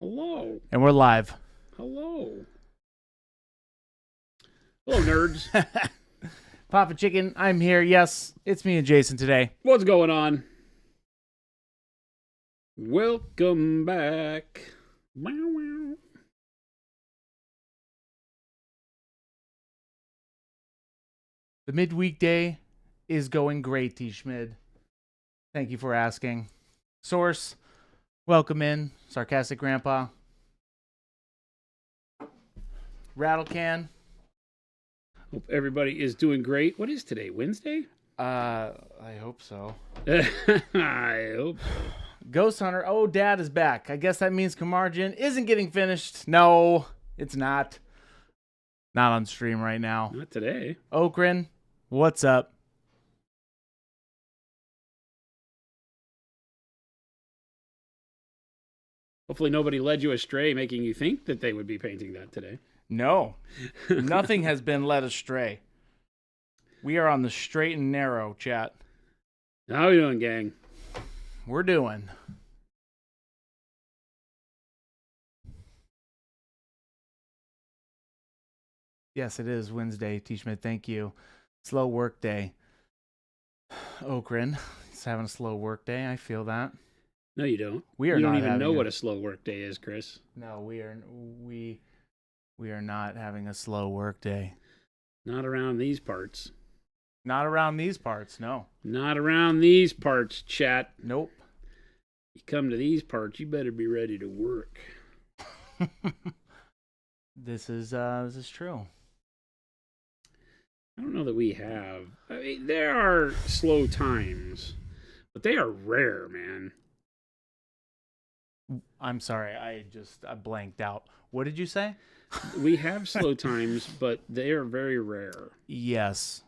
Hello. And we're live. Hello. Hello, nerds. Papa Chicken, I'm here. Yes, it's me and Jason today. What's going on? Welcome back. Wow, wow. The midweek day is going great, T. Schmid. Thank you for asking. Source, welcome in. Sarcastic Grandpa. Rattlecan. Hope everybody is doing great. What is today? Wednesday? I hope so. I hope so. Ghost Hunter. Oh, Dad is back. I guess that means Kamarjan isn't getting finished. No, it's not. Not on stream right now. Not today. Okran, what's up? Hopefully nobody led you astray, making you think that they would be painting that today. No, nothing has been led astray. We are on the straight and narrow, chat. How are we doing, gang? We're doing. Yes, it is Wednesday, T. Schmidt. Thank you. Slow work day. Okran, he's having a slow work day. I feel that. No, you don't. We are you not don't even having know a- what a slow work day is, Chris. No, we are not having a slow work day. Not around these parts. Not around these parts, no. Not around these parts, chat. Nope. You come to these parts, you better be ready to work. This is true. I don't know that we have. I mean, there are slow times, but they are rare, man. I'm sorry, I blanked out. What did you say? We have slow times, but they are very rare. Yes.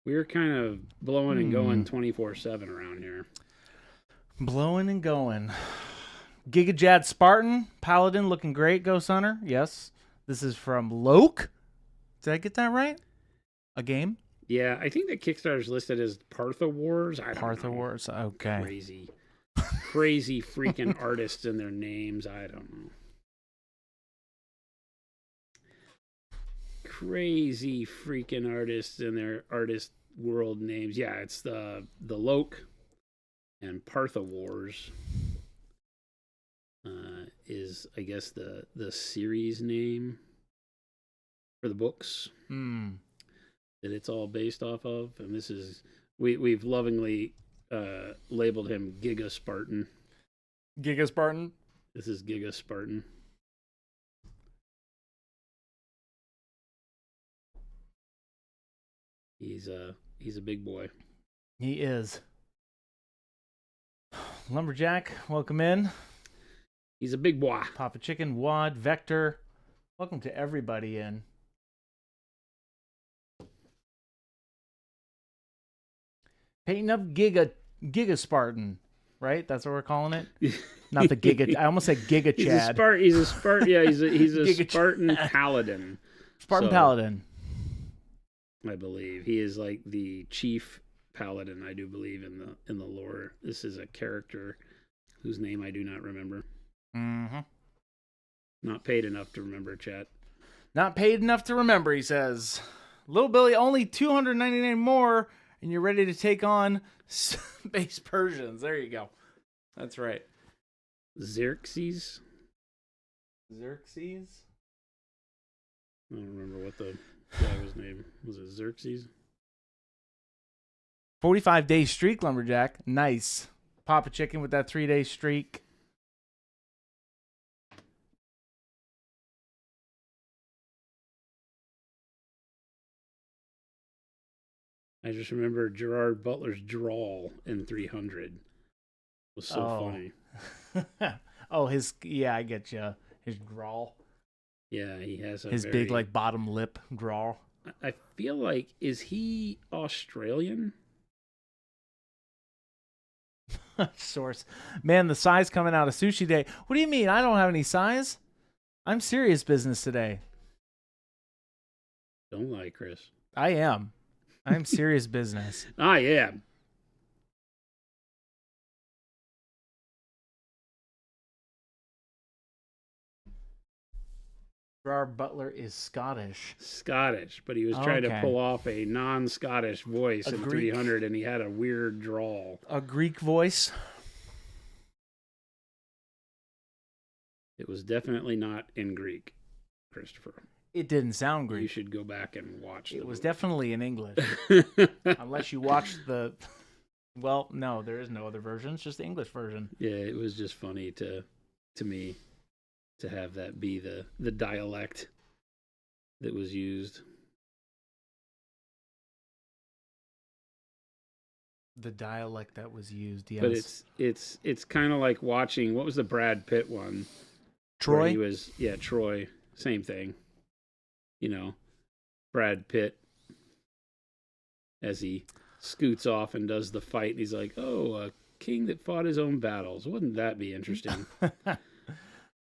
We're kind of blowing and going 24/7 around here. Blowing and going. Giga Spartan, Paladin looking great, Ghost Hunter. Yes. This is from Loke. Did I get that right? A game? Yeah, I think that Kickstarter's listed as Partha Wars. I don't Partha know. Wars. Okay. Crazy freaking artists and their names. I don't know. Crazy freaking artists and their artist world names. Yeah, it's the Loke and Partha Wars. Is I guess the series name for the books that it's all based off of, and this is we've lovingly labeled him Giga Spartan. Giga Spartan? This is Giga Spartan. He's a big boy. He is. Lumberjack, welcome in. He's a big boy. Papa Chicken, Wad, Vector. Welcome to everybody in. Painting up Giga Spartan, right? That's what we're calling it. Not the Giga. I almost said Giga Chad. He's a Spartan. Yeah, he's a Spartan Chad. paladin. Spartan Paladin. I believe he is like the chief paladin. I do believe in the lore. This is a character whose name I do not remember. Mm-hmm. Not paid enough to remember, chat. Not paid enough to remember, he says. Little Billy, only 299 more, and you're ready to take on Space Persians. There you go. That's right. Xerxes? Xerxes? I don't remember what the guy was name. Was it Xerxes? 45-day streak, Lumberjack. Nice. Papa Chicken with that 3-day streak. I just remember Gerard Butler's drawl in 300 was so funny. Oh, I get you. His drawl. Yeah, he has his big, like, bottom lip drawl. I feel like, is he Australian? Source. Man, the size coming out of Sushi Day. What do you mean? I don't have any size. I'm serious business today. Don't lie, Chris. I am. I'm serious business. I am. Gerard Butler is Scottish. Scottish, but he was trying to Okay. pull off a non-Scottish voice A in Greek- 300, and he had a weird drawl. A Greek voice. It was definitely not in Greek, Christopher. It didn't sound You Greek. should go back and watch It was movie. definitely in English. Unless you watched the... Well, no, there is no other version. It's just the English version. Yeah, it was just funny to me to have that be the dialect that was used. The dialect that was used, yes. But it's kind of like watching, what was the Brad Pitt one? Where Troy? he was, yeah, Troy. Same thing. You know, Brad Pitt as he scoots off and does the fight. And he's like, "Oh, a king that fought his own battles. Wouldn't that be interesting?"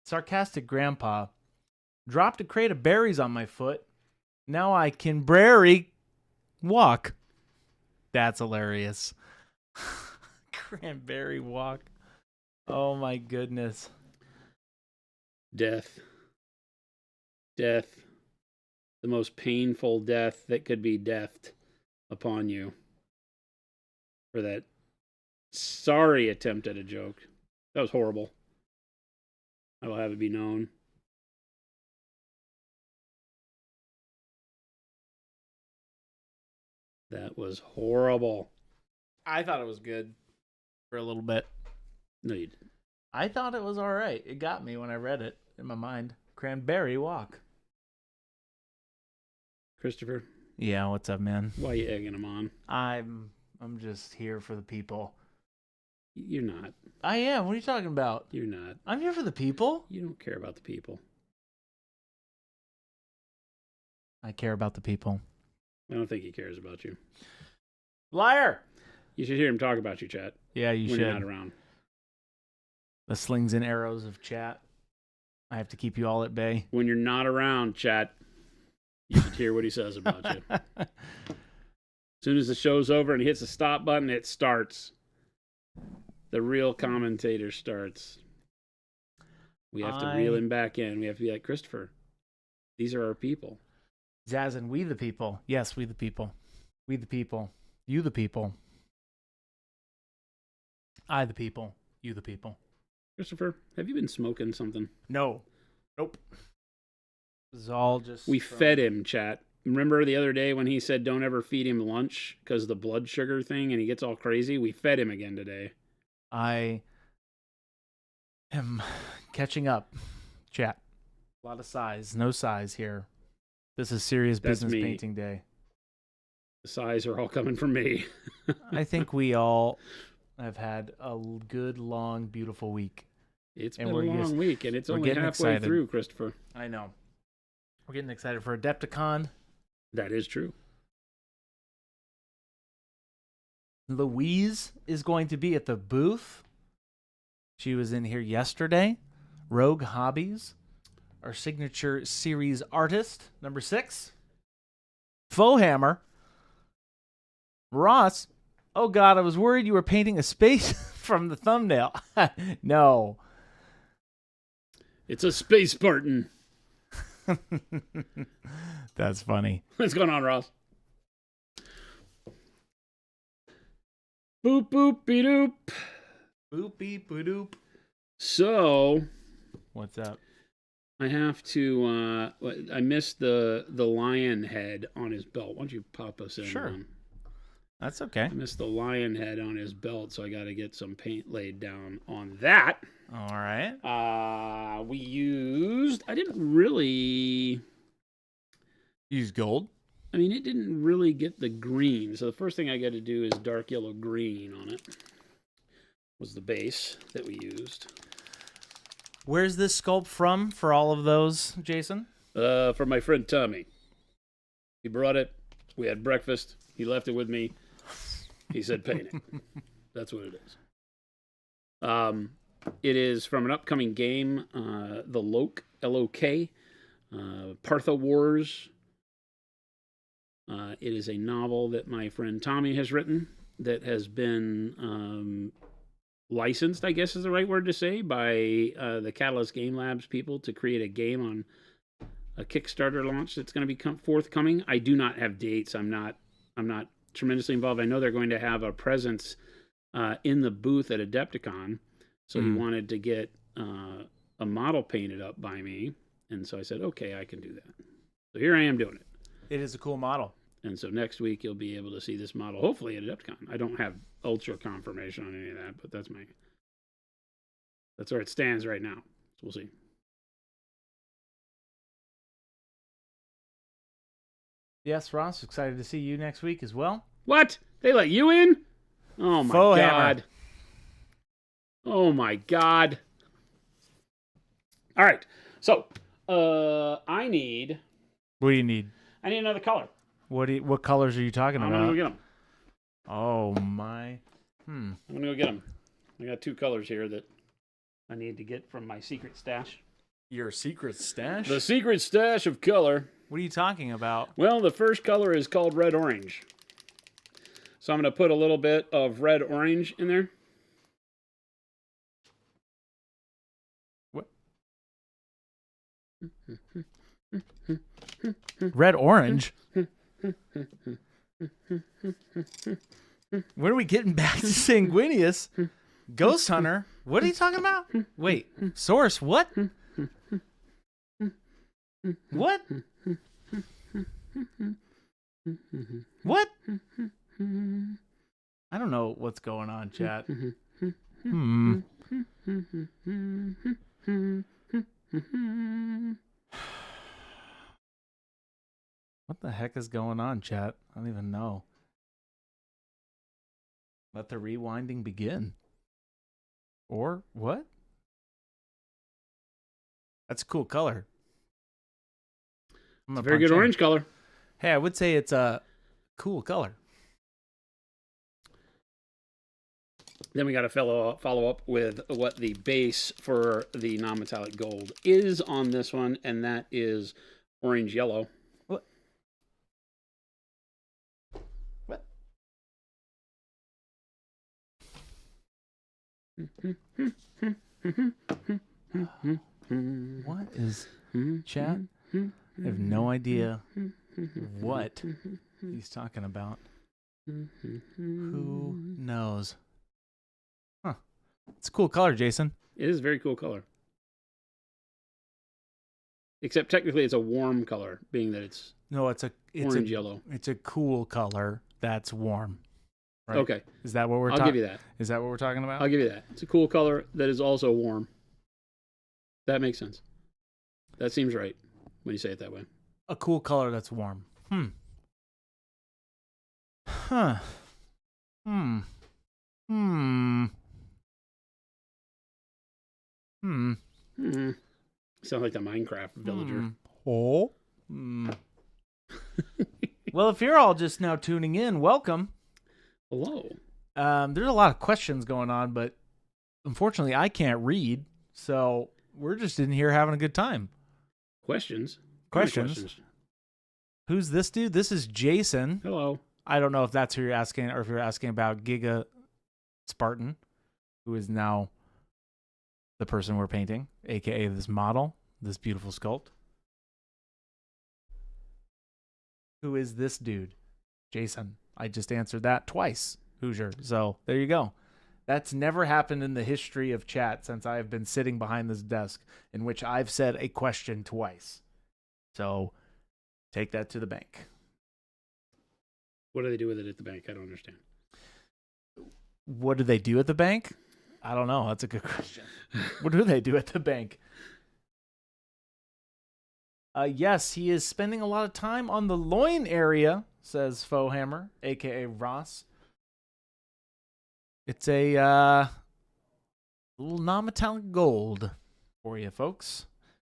Sarcastic grandpa dropped a crate of berries on my foot. Now I can brary walk. That's hilarious. Cranberry walk. Oh my goodness. Death. Death. The most painful death that could be deathed upon you. For that sorry attempt at a joke. That was horrible. I will have it be known. That was horrible. I thought it was good for a little bit. No, you didn't. I thought it was all right. It got me when I read it in my mind. Cranberry walk. Christopher, Yeah, what's up, man? why are you egging him on? I'm just here for the people. You're not. I am. What are you talking about? You're not. I'm here for the people. You don't care about the people. I care about the people. I don't think he cares about you. Liar. You should hear him talk about you, chat, Yeah, you when should. you're not around. The slings and arrows of chat. I have to keep you all at bay. When you're not around, chat, you should hear what he says about you. As soon as the show's over and he hits the stop button, it starts. The real commentator starts. We have to reel him back in. We have to be like, Christopher, these are our people. Zaz and we the people. Yes, we the people. We the people. You the people. I the people. You the people. Christopher, have you been smoking something? No. Nope. This is all just... We fed him, chat. Remember the other day when he said don't ever feed him lunch because of the blood sugar thing and he gets all crazy? We fed him again today. I am catching up. Chat. A lot of size. No size here. This is serious That's business me. painting day. The size are all coming from me. I think we all have had a good, long, beautiful week. It's And been a we're long just- week and it's we're only getting halfway excited. through, Christopher. I know. We're getting excited for Adepticon. That is true. Louise is going to be at the booth. She was in here yesterday. Rogue Hobbies, our signature series artist, number 6. Faux Hammer. Ross. Oh, God, I was worried you were painting a space from the thumbnail. No. It's a space Spartan. That's funny. What's going on, Ross? Boop, boop, be doop. Boop, beep, boop. So, What's up? I have to, I missed the lion head on his belt. Why don't you pop us in? Sure. Ron? That's okay. I missed the lion head on his belt, so I got to get some paint laid down on that. All right. I didn't really, Use gold. I mean, it didn't really get the green. So the first thing I got to do is dark yellow green on it. Was the base that we used. Where's this sculpt from for all of those, Jason? From my friend Tommy. He brought it. We had breakfast. He left it with me. He said paint it. That's what it is. It is from an upcoming game, the Lok, L-O-K, Partha Wars. It is a novel that my friend Tommy has written that has been licensed, I guess is the right word to say, by the Catalyst Game Labs people to create a game Kickstarter launch that's going to be forthcoming. I do not have dates. I'm not tremendously involved. I know they're going to have a presence in the booth at Adepticon, so he wanted to get a model painted up by me, and so I said, okay, I can do that. So here I am doing it. It is a cool model. And so next week you'll be able to see this model, hopefully at Adepticon. I don't have ultra confirmation on any of that, but that's where it stands right now. So we'll see. Yes, Ross, excited to see you next week as well. What? They let you in? Oh my Faux God. hammer. Oh my God. All right. So, I need... What do you need? I need another color. What colors are you talking about? I'm going to go get them. Oh my. I'm going to go get them. I got 2 colors here that I need to get from my secret stash. Your secret stash? The secret stash of color. What are you talking about? Well, the first color is called red-orange. So I'm going to put a little bit of red-orange in there. What? Red-orange? When are we getting back to Sanguinius? Ghost Hunter? What are you talking about? Wait, Source, what? What? What? I don't know what's going on, chat. What the heck is going on, chat? I don't even know. Let the rewinding begin. Or what? That's a cool color. It's a very good orange color. Hey, I would say it's a cool color. Then we got to follow up with what the base for the non-metallic gold is on this one, and that is orange yellow. What? What? What is chat? I have no idea what he's talking about. Who knows? Huh. It's a cool color, Jason. It is a very cool color. Except technically it's a warm color, being that it's orange yellow. It's a cool color that's warm. Right? Okay. Is that what we're I'll give you that. Is that what we're talking about? I'll give you that. It's a cool color that is also warm. That makes sense. That seems right when you say it that way. A cool color that's warm. Huh. Sound like the Minecraft villager. Well, if you're all just now tuning in, welcome. Hello. There's a lot of questions going on, but unfortunately I can't read, so we're just in here having a good time. Questions? Who's this dude? This is Jason. Hello. I don't know if that's who you're asking, or if you're asking about Giga Spartan, who is now the person we're painting, aka this model, this beautiful sculpt. Who is this dude? Jason. I just answered that twice, Hoosier. So there you go. That's never happened in the history of chat since I've been sitting behind this desk, in which I've said a question twice. So take that to the bank. What do they do with it at the bank? I don't understand. What do they do at the bank? I don't know. That's a good question. What do they do at the bank? Yes, he is spending a lot of time on the loin area, says Faux Hammer, a.k.a. Ross. It's a little non-metallic gold for you, folks.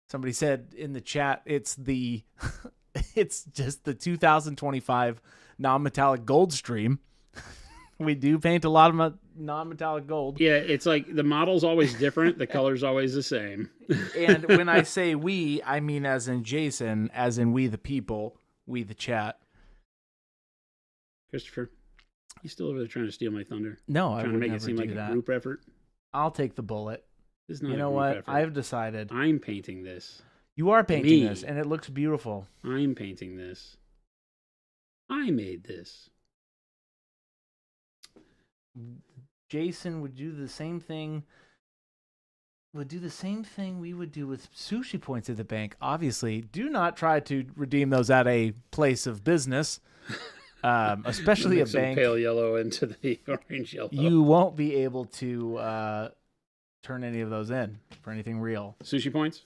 Somebody said in the chat, it's just the 2025 non-metallic gold stream. We do paint a lot of non-metallic gold. Yeah, it's like the model's always different. The color's always the same. And when I say we, I mean as in Jason, as in we the people, we the chat. Christopher, you still over there trying to steal my thunder? No, trying to make it seem like a group effort? I'll take the bullet. This is not you know a group what? effort. I've decided. I'm painting this. You are painting Me. this, and it looks beautiful. I'm painting this. I made this. Jason would do the same thing. Would do the same thing we would do with sushi points at the bank. Obviously, do not try to redeem those at a place of business, especially a Mix some bank. pale yellow into the orange yellow. You won't be able to turn any of those in for anything real. Sushi points?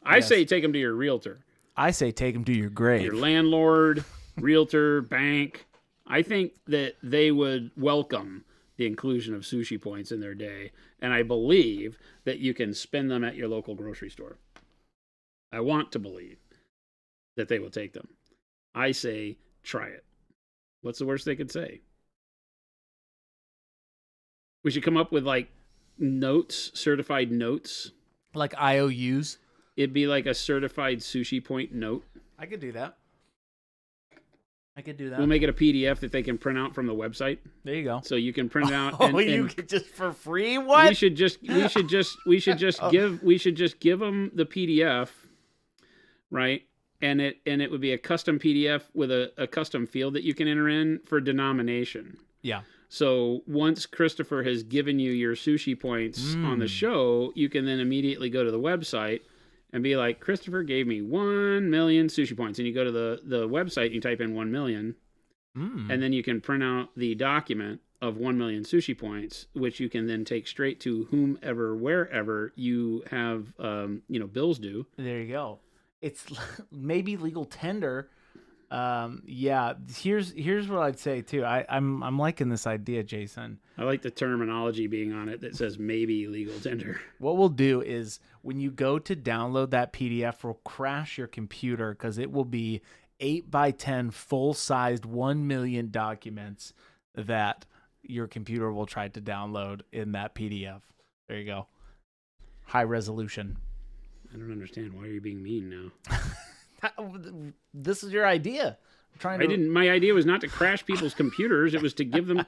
I say take them to your realtor. I say take them to your grave. Your landlord, realtor, bank. I think that they would welcome the inclusion of sushi points in their day, and I believe that you can spend them at your local grocery store. I want to believe that they will take them. I say try it. What's the worst they could say? We should come up with like notes, certified notes. Like IOUs? It'd be like a certified sushi point note. I could do that. We'll make it a PDF that they can print out from the website. There you go. So you can print it out. You could just for free? What? We should just give them the PDF, right? And it would be a custom PDF with a custom field that you can enter in for denomination. Yeah. So once Christopher has given you your sushi points on the show, you can then immediately go to the website and be like, Christopher gave me 1 million sushi points. And you go to the website, you type in 1 million, and then you can print out the document of 1 million sushi points, which you can then take straight to whomever, wherever you have, bills due. There you go. It's maybe legal tender. Yeah. Here's what I'd say too. I'm liking this idea, Jason. I like the terminology being on it that says maybe legal tender. What we'll do is when you go to download that PDF, we'll crash your computer because it will be 8x10 full-sized 1 million documents that your computer will try to download in that PDF. There you go. High resolution. I don't understand. Why are you being mean now? This is your idea. My idea was not to crash people's computers. It was to give them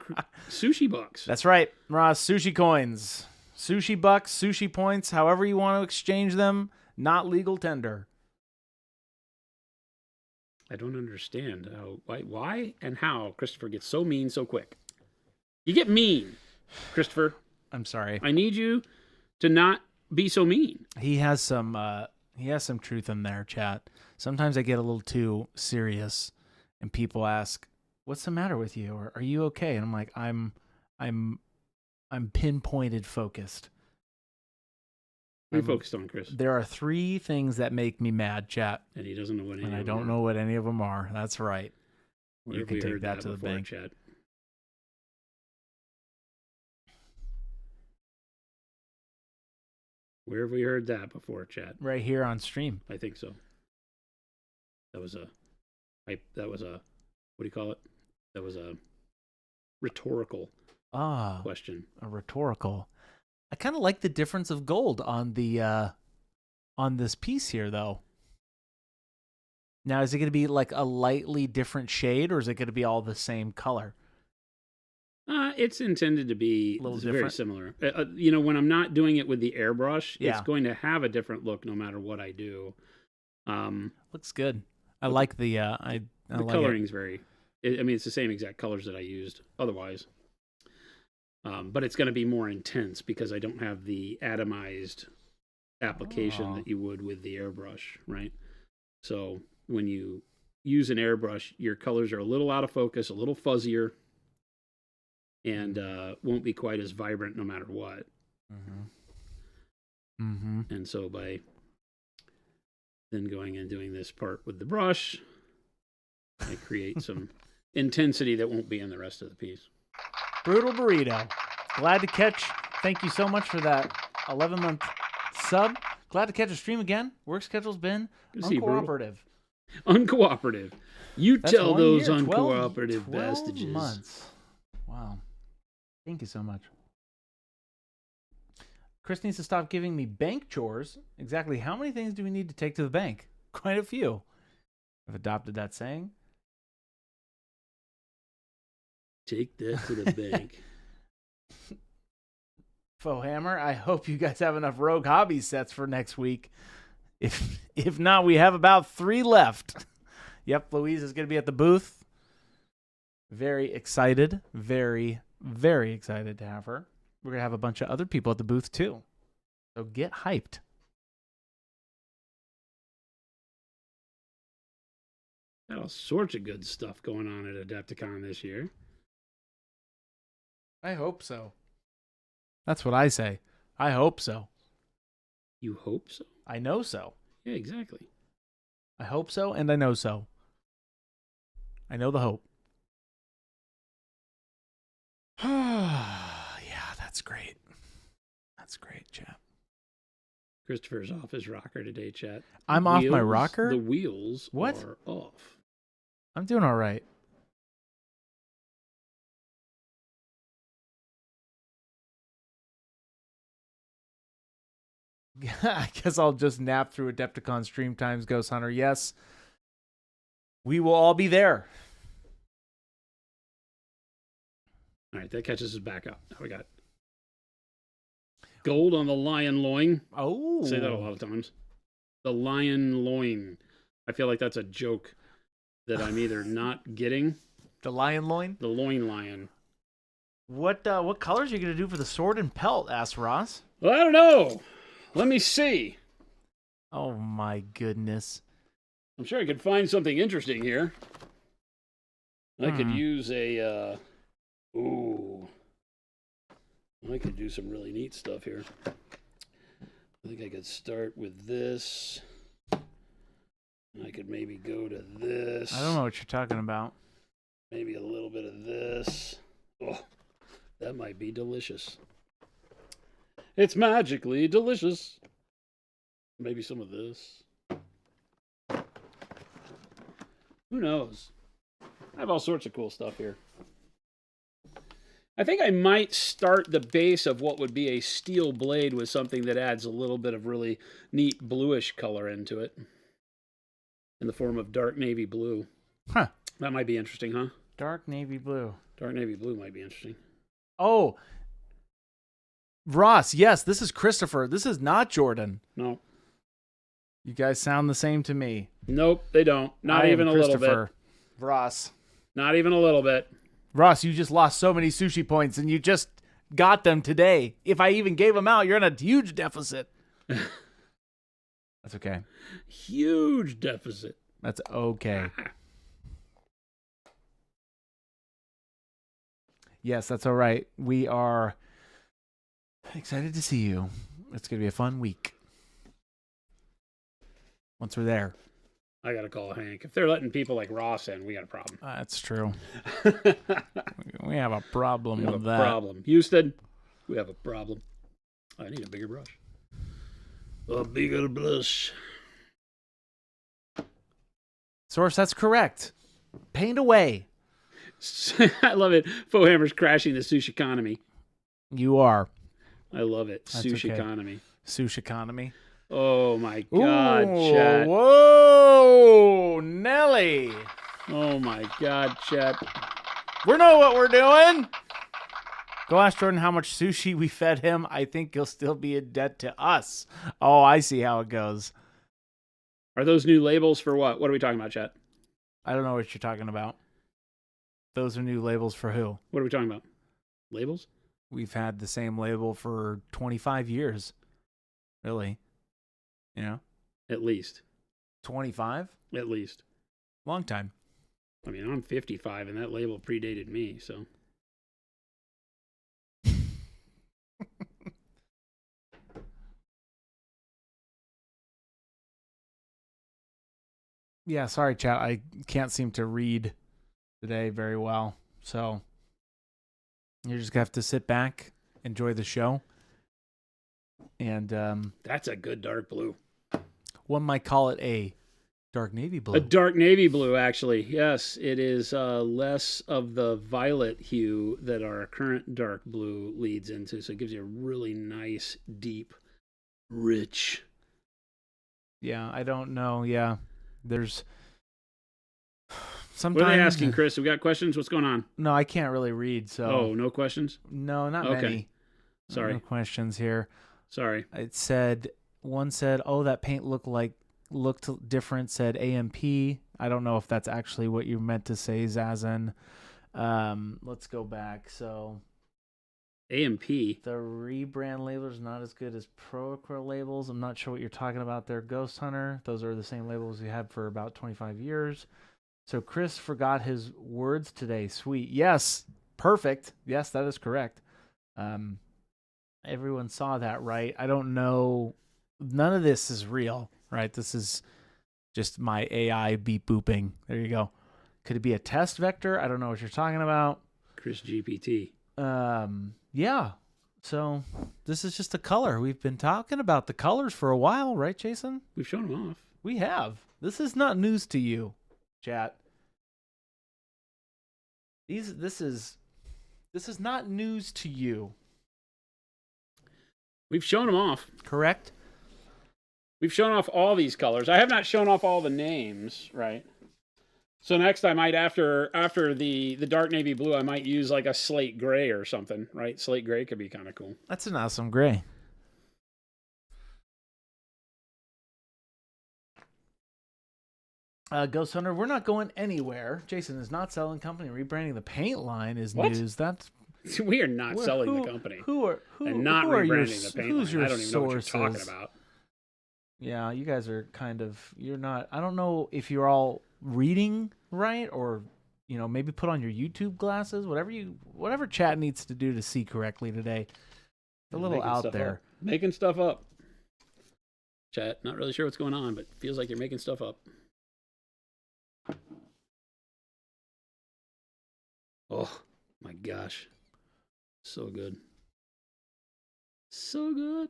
sushi bucks. That's right, Ross. Sushi coins, sushi bucks, sushi points. However you want to exchange them. Not legal tender. I don't understand why and how Christopher gets so mean so quick. You get mean, Christopher. I'm sorry. I need you to not be so mean. He has some truth in there, chat. Sometimes I get a little too serious, and people ask, "What's the matter with you?" or "Are you okay?" And I'm like, "I'm pinpointed, focused." What are you focused on, Chris? There are 3 things that make me mad, chat. And he doesn't know what any of them are. And I don't know what any of them are. That's right. Where You can take that to the bank. Chad? Where have we heard that before, Chad? Right here on stream. I think so. That was a what do you call it? That was a rhetorical question. A rhetorical. I kind of like the difference of gold on the on this piece here, though. Now, is it going to be like a lightly different shade, or is it going to be all the same color? It's intended to be very similar. When I'm not doing it with the airbrush, it's going to have a different look no matter what I do. Looks good. I like the the coloring's it's the same exact colors that I used otherwise. But it's going to be more intense because I don't have the atomized application that you would with the airbrush, right? So when you use an airbrush, your colors are a little out of focus, a little fuzzier, and won't be quite as vibrant no matter what. And so by then going and doing this part with the brush, I create some intensity that won't be in the rest of the piece. Brutal Burrito. Glad to catch. Thank you so much for that 11-month sub. Glad to catch a stream again. Work schedule's been uncooperative. Uncooperative. You That's tell those year, uncooperative 12 bastages. Months. Wow. Thank you so much. Chris needs to stop giving me bank chores. Exactly how many things do we need to take to the bank? Quite a few. I've adopted that saying. Take that to the bank. Faux Hammer, I hope you guys have enough Rogue Hobby sets for next week. If not, we have about 3 left. Yep, Louise is going to be at the booth. Very excited. Very, very excited to have her. We're going to have a bunch of other people at the booth, too. So get hyped. Got all sorts of good stuff going on at Adepticon this year. I hope so. That's what I say. I hope so. You hope so? I know so. Yeah, exactly. I hope so, and I know so. I know the hope. Yeah, that's great. That's great, chat. Christopher's off his rocker today, chat. I'm off my rocker? The wheels What? are off. I'm doing all right. I guess I'll just nap through Adepticon stream times, Ghost Hunter. Yes, we will all be there. All right, that catches us back up. Now we got gold on the lion loin. Oh. Say that a lot of times. The lion loin. I feel like that's a joke that I'm either not getting. The lion loin? The loin lion. What colors are you going to do for the sword and pelt, asked Ross. Well, I don't know. Let me see. Oh, my goodness. I'm sure I could find something interesting here. I could use a... Ooh. I could do some really neat stuff here. I think I could start with this. I could maybe go to this. I don't know what you're talking about. Maybe a little bit of this. Oh, that might be delicious. It's magically delicious. Maybe some of this. Who knows? I have all sorts of cool stuff here. I think I might start the base of what would be a steel blade with something that adds a little bit of really neat bluish color into it. In the form of dark navy blue. Huh. That might be interesting, huh? Dark navy blue. Dark navy blue might be interesting. Oh. Ross, yes, this is Christopher. This is not Jordan. No. You guys sound the same to me. Nope, they don't. Not even a little bit. Ross. Not even a little bit. Ross, you just lost so many sushi points, and you just got them today. If I even gave them out, you're in a huge deficit. That's okay. Huge deficit. That's okay. Yes, that's all right. We are excited to see you. It's going to be a fun week. Once we're there. I got to call Hank. If they're letting people like Ross in, we got a problem. That's true. We have a problem with that. Problem. Houston, we have a problem. I need a bigger brush. A bigger brush. Source, that's correct. Paint away. I love it. Fohammer's crashing the sushi economy. You are. I love it. That's Sushi okay. economy. Sushi economy. Oh my God, chat. Whoa, Nelly. Oh my God, chat. We know what we're doing. Go ask Jordan how much sushi we fed him. I think he'll still be in debt to us. Oh, I see how it goes. Are those new labels for what? What are we talking about, chat? I don't know what you're talking about. Those are new labels for who? What are we talking about? Labels? We've had the same label for 25 years. Really? You know? At least. 25? At least. Long time. I mean, I'm 55 and that label predated me, so. Yeah, sorry, chat. I can't seem to read today very well. So you're just going to have to sit back, enjoy the show. And that's a good dark blue. One might call it a dark navy blue. A dark navy blue, actually. Yes, it is less of the violet hue that our current dark blue leads into. So it gives you a really nice, deep, rich. Yeah, I don't know. Yeah, there's sometimes. What are they asking, Chris? We got questions? What's going on? No, I can't really read. So. Oh, no questions? No, not okay. many. Sorry. No questions here. Sorry. It said, One said, "Oh, that paint looked different." Said AMP. I don't know if that's actually what you meant to say, Zazen. Let's go back. So AMP. the rebrand labels are not as good as Pro Acryl labels. I'm not sure what you're talking about there, Ghost Hunter. Those are the same labels we had for about 25 years. So Chris forgot his words today. Sweet. Yes. Perfect. Yes, that is correct. Everyone saw that, right? I don't know. None of this is real, right? This is just my AI beep booping. There you go. Could it be a test vector? I don't know what you're talking about. Chris GPT. Yeah. So this is just a color. We've been talking about the colors for a while, right, Jason? We've shown them off. We have. This is not news to you, chat. This is not news to you. We've shown them off. Correct? We've shown off all these colors. I have not shown off all the names, right? So next I might, after the dark navy blue, I might use like a slate gray or something, right? Slate gray could be kind of cool. That's an awesome gray. Ghost Hunter, we're not going anywhere. Jason is not selling company. Rebranding the paint line is What? news. That's We are not selling the company. And not rebranding the paint line. I don't even know what you're talking about. Yeah, you guys are kind of, you're not, I don't know if you're all reading right, or, you know, maybe put on your YouTube glasses, whatever chat needs to do to see correctly today. It's a little out there. Making stuff up. Chat, not really sure what's going on, but feels like you're making stuff up. Oh my gosh. So good. So good.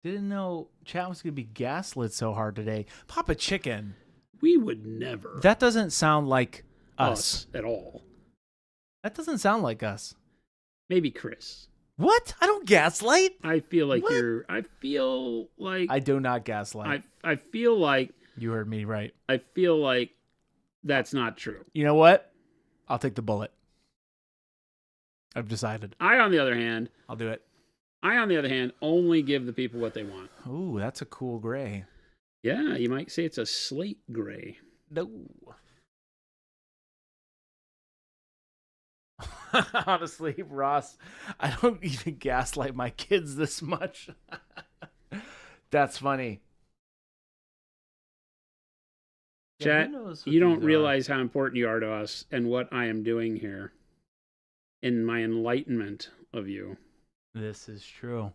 Didn't know chat was going to be gaslit so hard today. Papa Chicken. We would never. That doesn't sound like us at all. That doesn't sound like us. Maybe Chris. What? I don't gaslight. I feel like I feel like I do not gaslight. I feel like you heard me right. I feel like that's not true. You know what? I'll take the bullet. I've decided. On the other hand, I'll do it. on the other hand, only give the people what they want. Ooh, that's a cool gray. Yeah, you might say it's a slate gray. No. Honestly, Ross, I don't even gaslight my kids this much. That's funny. Chat, you don't realize how important you are to us and what I am doing here in my enlightenment of you. This is true.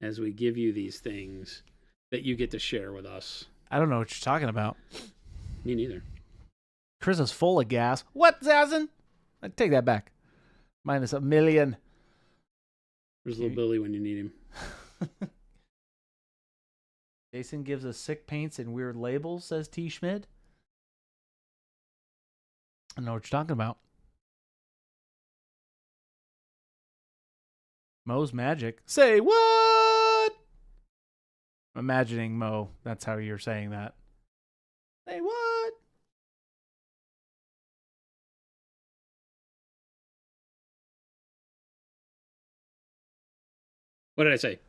As we give you these things that you get to share with us. I don't know what you're talking about. Me neither. Chris is full of gas. What, Zazen? I take that back. Minus $1 million. There's little Billy when you need him. Jason gives us sick paints and weird labels, says T. Schmid. I know what you're talking about. Mo's magic. Say what? I'm imagining Mo. That's how you're saying that. Say what? What did I say?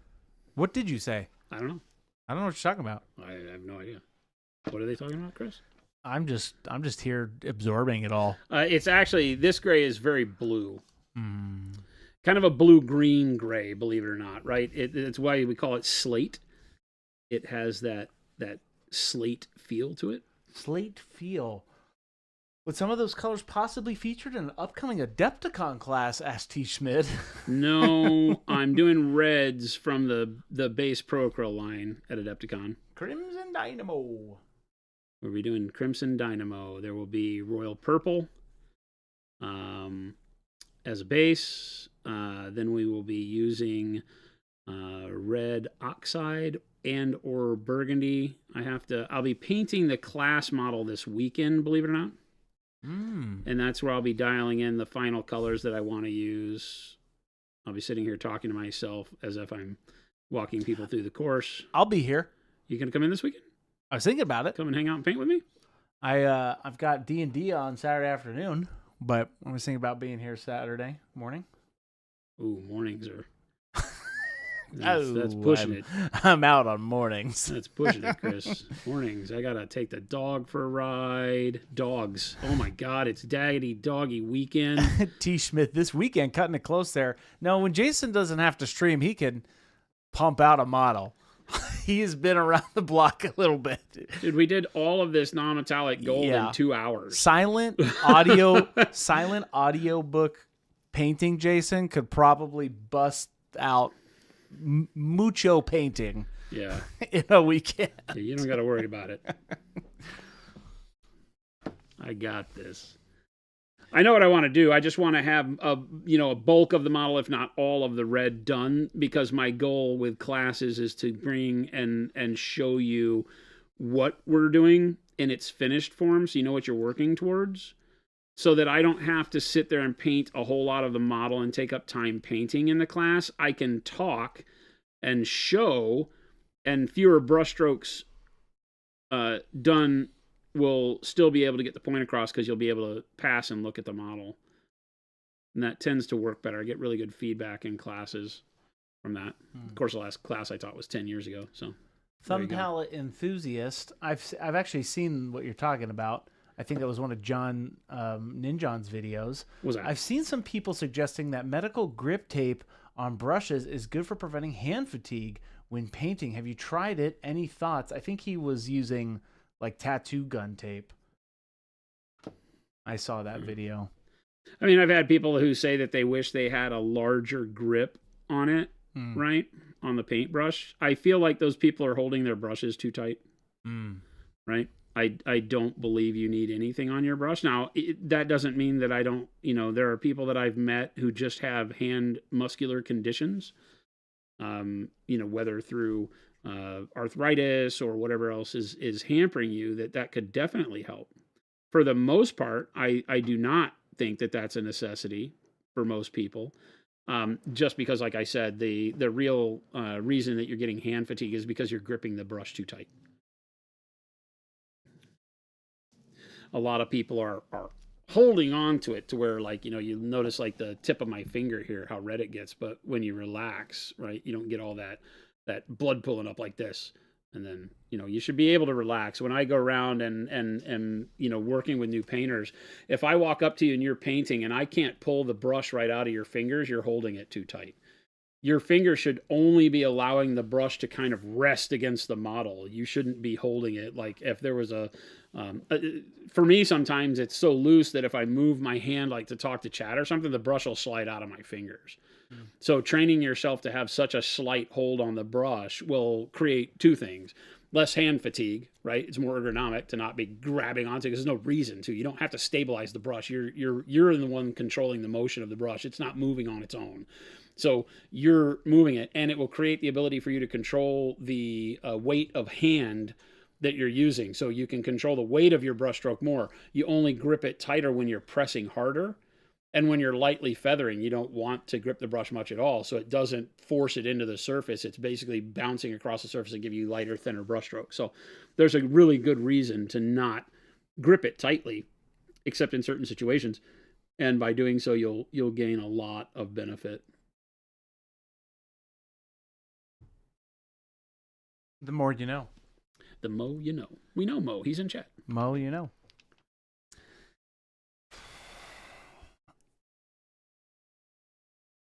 What did you say? I don't know. I don't know what you're talking about. I have no idea. What are they talking about, Chris? I'm just here absorbing it all. It's actually, this gray is very blue. Kind of a blue-green gray, believe it or not, right? It's why we call it slate. It has that slate feel to it. Slate feel. Would some of those colors possibly featured in an upcoming Adepticon class, asked T. Schmid. No, I'm doing reds from the base Pro Acryl line at Adepticon. Crimson Dynamo. We'll be doing Crimson Dynamo. There will be Royal Purple as a base. Then we will be using red oxide and or burgundy. I'll be painting the class model this weekend, believe it or not. And that's where I'll be dialing in the final colors that I want to use. I'll be sitting here talking to myself as if I'm walking people through the course. I'll be here. You gonna come in this weekend? I was thinking about it. Come and hang out and paint with me? I've got D&D on Saturday afternoon, but I was thinking about being here Saturday morning. Ooh, mornings are... That's pushing it. I'm out on mornings. That's pushing it, Chris. Mornings. I got to take the dog for a ride. Dogs. Oh, my God. It's Daddy Doggy weekend. T. Schmidt, this weekend, cutting it close there. No, when Jason doesn't have to stream, he can pump out a model. He has been around the block a little bit. Dude, we did all of this non-metallic gold in 2 hours. Silent audio book painting, Jason, could probably bust out mucho painting in a weekend. Yeah, you don't got to worry about it. I got this. I know what I want to do. I just want to have a bulk of the model, if not all of the red done, because my goal with classes is to bring and show you what we're doing in its finished form, so you know what you're working towards, so that I don't have to sit there and paint a whole lot of the model and take up time painting in the class. I can talk and show, and fewer brushstrokes done will still be able to get the point across because you'll be able to pass and look at the model. And that tends to work better. I get really good feedback in classes from that. Of course, the last class I taught was 10 years ago. So, Thumb palette enthusiast. I've actually seen what you're talking about. I think that was one of John Ninjon's videos. Was that? I've seen some people suggesting that medical grip tape on brushes is good for preventing hand fatigue when painting. Have you tried it? Any thoughts? I think he was using like tattoo gun tape. I saw that video. I mean, I've had people who say that they wish they had a larger grip on it, right? On the paintbrush. I feel like those people are holding their brushes too tight, right? I don't believe you need anything on your brush. Now, that doesn't mean that I don't, there are people that I've met who just have hand muscular conditions, whether through arthritis or whatever else is hampering you, that could definitely help. For the most part, I do not think that that's a necessity for most people. Just because, like I said, the real reason that you're getting hand fatigue is because you're gripping the brush too tight. A lot of people are holding on to it to where, like, you notice like the tip of my finger here, how red it gets. But when you relax, right, you don't get all that blood pulling up like this. And then, you should be able to relax. When I go around and working with new painters, if I walk up to you and you're painting and I can't pull the brush right out of your fingers, you're holding it too tight. Your finger should only be allowing the brush to kind of rest against the model. You shouldn't be holding it. Like if there was for me, sometimes it's so loose that if I move my hand, like to talk to chat or something, the brush will slide out of my fingers. So training yourself to have such a slight hold on the brush will create two things. Less hand fatigue, right? It's more ergonomic to not be grabbing onto it because there's no reason to. You don't have to stabilize the brush. You're the one controlling the motion of the brush. It's not moving on its own. So you're moving it, and it will create the ability for you to control the weight of hand that you're using. So you can control the weight of your brushstroke more. You only grip it tighter when you're pressing harder. And when you're lightly feathering, you don't want to grip the brush much at all. So it doesn't force it into the surface. It's basically bouncing across the surface and give you lighter, thinner brushstrokes. So there's a really good reason to not grip it tightly, except in certain situations. And by doing so, you'll gain a lot of benefit. The more you know. The Mo you know. We know Mo. He's in chat. Mo you know.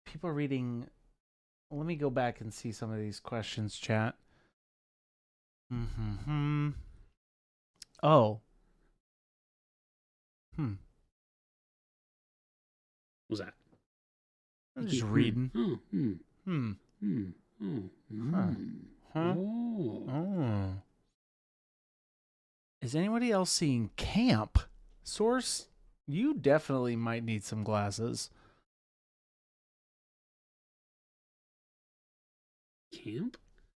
People are reading. Let me go back and see some of these questions, chat. Oh. What was that? I'm just reading. Oh. Is anybody else seeing Camp? Source, you definitely might need some glasses. Camp?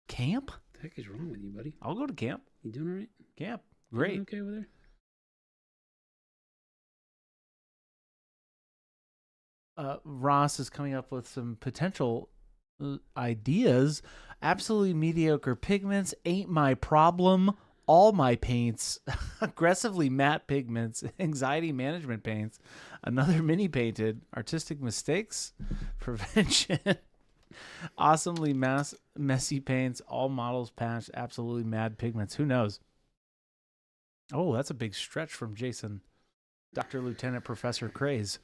Camp? What the heck is wrong with you, buddy? I'll go to camp. You doing all right? Camp. Great. Okay over there? Ross is coming up with some potential ideas. Absolutely mediocre pigments ain't my problem. All my paints, aggressively matte pigments, anxiety management paints, another mini painted, artistic mistakes, prevention, awesomely messy paints, all models patched, absolutely mad pigments. Who knows? Oh, that's a big stretch from Jason. Dr. Lieutenant Professor Craze.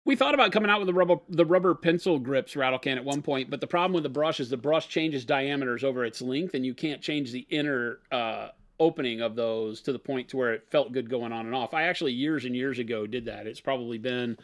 We thought about coming out with the rubber pencil grips rattle can at one point, but the problem with the brush is the brush changes diameters over its length, and you can't change the inner opening of those to the point to where it felt good going on and off. I actually years and years ago did that. It's probably been,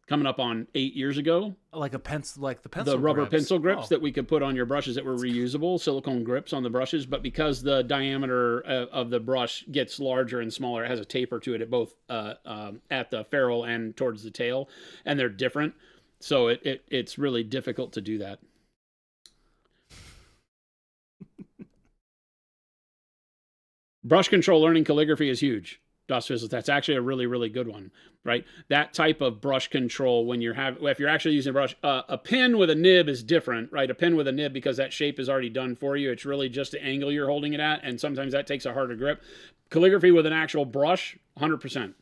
coming up on 8 years ago. Like the pencil, rubber grips. pencil grips that we could put on your brushes that were reusable, silicone grips on the brushes. But because the diameter of the brush gets larger and smaller, it has a taper to it at both at the ferrule and towards the tail, and they're different. So it's really difficult to do that. Brush control learning calligraphy is huge. That's actually a really, really good one, right? That type of brush control when if you're actually using a brush, a pen with a nib is different, right? A pen with a nib, because that shape is already done for you. It's really just the angle you're holding it at, and sometimes that takes a harder grip. Calligraphy with an actual brush, 100%.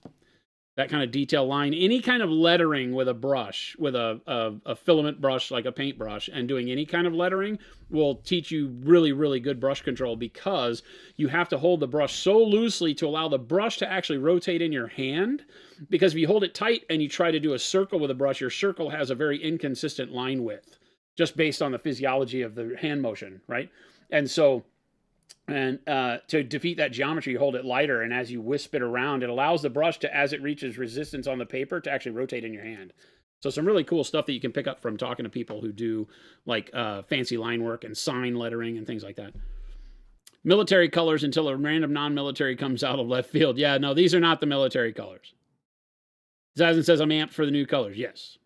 That kind of detail line, any kind of lettering with a brush, with a filament brush like a paint brush, and doing any kind of lettering will teach you really, really good brush control, because you have to hold the brush so loosely to allow the brush to actually rotate in your hand. Because if you hold it tight and you try to do a circle with a brush, your circle has a very inconsistent line width, just based on the physiology of the hand motion, right? And so... And to defeat that geometry, you hold it lighter, and as you wisp it around, it allows the brush to, as it reaches resistance on the paper, to actually rotate in your hand. So some really cool stuff that you can pick up from talking to people who do like fancy line work and sign lettering and things like that. Military colors until a random non-military comes out of left field. Yeah, no, these are not the military colors. Zazen says, I'm amped for the new colors. Yes.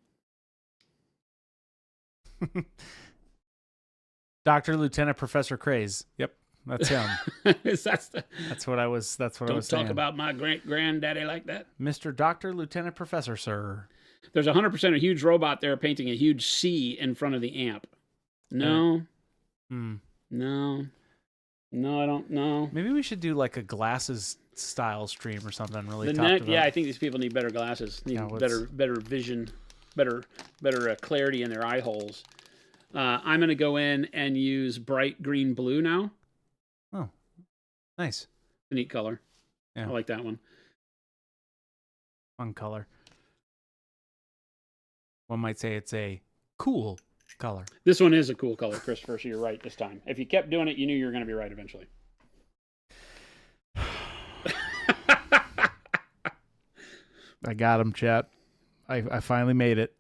Dr. Lieutenant Professor Craze. Yep. That's him. That's what I was saying. Don't talk about my granddaddy like that. Mr. Dr. Lieutenant Professor, sir. There's 100% a huge robot there painting a huge C in front of the amp. No. No, I don't know. Maybe we should do like a glasses style stream or something really I think these people need better glasses. Need better vision, better clarity in their eye holes. I'm going to go in and use bright green blue now. Oh, nice. A neat color. Yeah. I like that one. Fun color. One might say it's a cool color. This one is a cool color, Christopher, so you're right this time. If you kept doing it, you knew you were going to be right eventually. I got him, chat. I finally made it.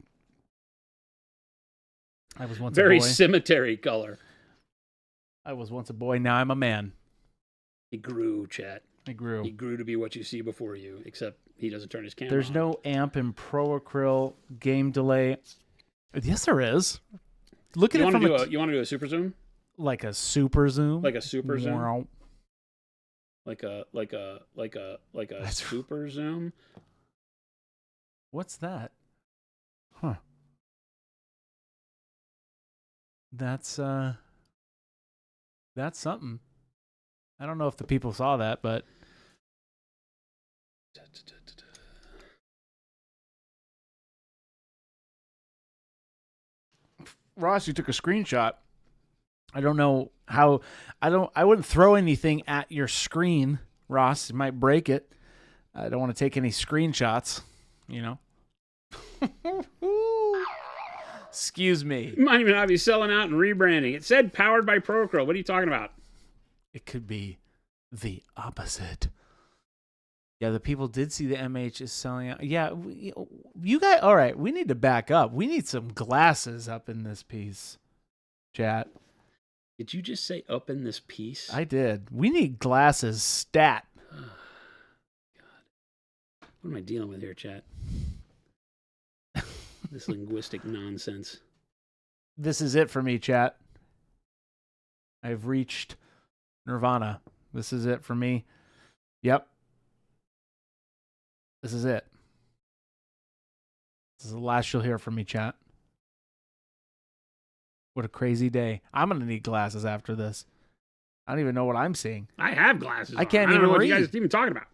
I was once a boy. Very cemetery color. I was once a boy, now I'm a man. He grew, chat. He grew. He grew to be what you see before you, except he doesn't turn his camera There's on. no amp in Pro Acryl game delay. Yes, there is. Look at it from you want to do a super zoom? Like a super zoom? Like a super zoom? Wow. Like a super zoom? What's that? Huh. That's something. I don't know if the people saw that, but Ross, you took a screenshot. I don't know how. I wouldn't throw anything at your screen, Ross. You might break it. I don't want to take any screenshots, you know. Excuse me. You might even not be selling out and rebranding. It said powered by Procurl. What are you talking about? It could be the opposite. Yeah, the people did see the MH is selling out. Yeah, you guys, all right, we need to back up. We need some glasses up in this piece, chat. Did you just say up in this piece? I did. We need glasses stat. Oh, God. What am I dealing with here, chat? This linguistic nonsense. This is it for me, chat. I've reached Nirvana. This is it for me. Yep. This is it. This is the last you'll hear from me, chat. What a crazy day. I'm going to need glasses after this. I don't even know what I'm seeing. I have glasses. I can't on. I don't even know what read. you guys are even talking about.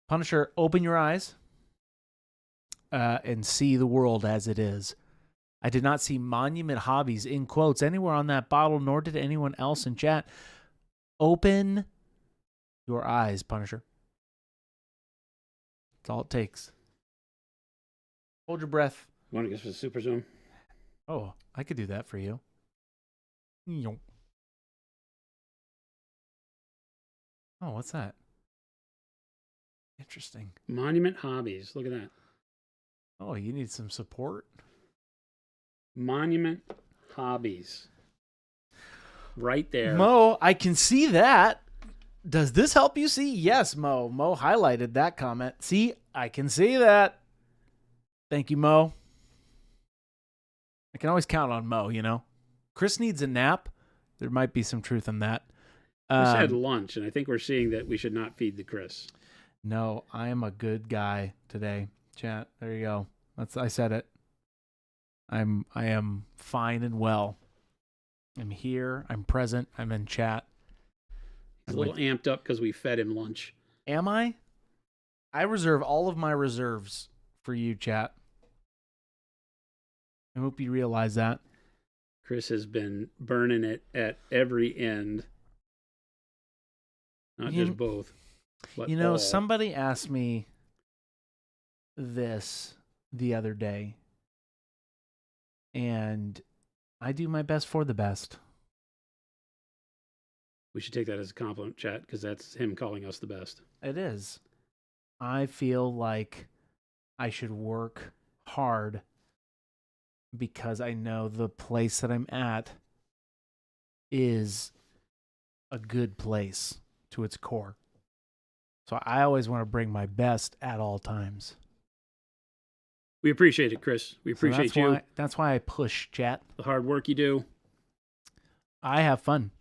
Punisher, open your eyes and see the world as it is. I did not see Monument Hobbies in quotes anywhere on that bottle, nor did anyone else in chat. Open your eyes, Punisher. That's all it takes. Hold your breath. You want to get for the super zoom? Oh, I could do that for you. Oh, what's that? Interesting. Monument Hobbies. Look at that. Oh, you need some support? Monument Hobbies. Right there. Mo, I can see that. Does this help you see? Yes, Mo. Mo highlighted that comment. See, I can see that. Thank you, Mo. I can always count on Mo, you know. Chris needs a nap. There might be some truth in that. Chris had lunch, and I think we're seeing that we should not feed the Chris. No, I am a good guy today. Chat, there you go. I said it. I am fine and well. I'm here. I'm present. I'm in chat. He's a little amped up because we fed him lunch. Am I? I reserve all of my reserves for you, chat. I hope you realize that. Chris has been burning it at every end. Not just both. But you know, all. Somebody asked me this the other day, and I do my best for the best. We should take that as a compliment, chat, because that's him calling us the best. It is. I feel like I should work hard because I know the place that I'm at is a good place to its core. So I always want to bring my best at all times. We appreciate it, Chris. We appreciate you. That's why I push, chat. The hard work you do. I have fun.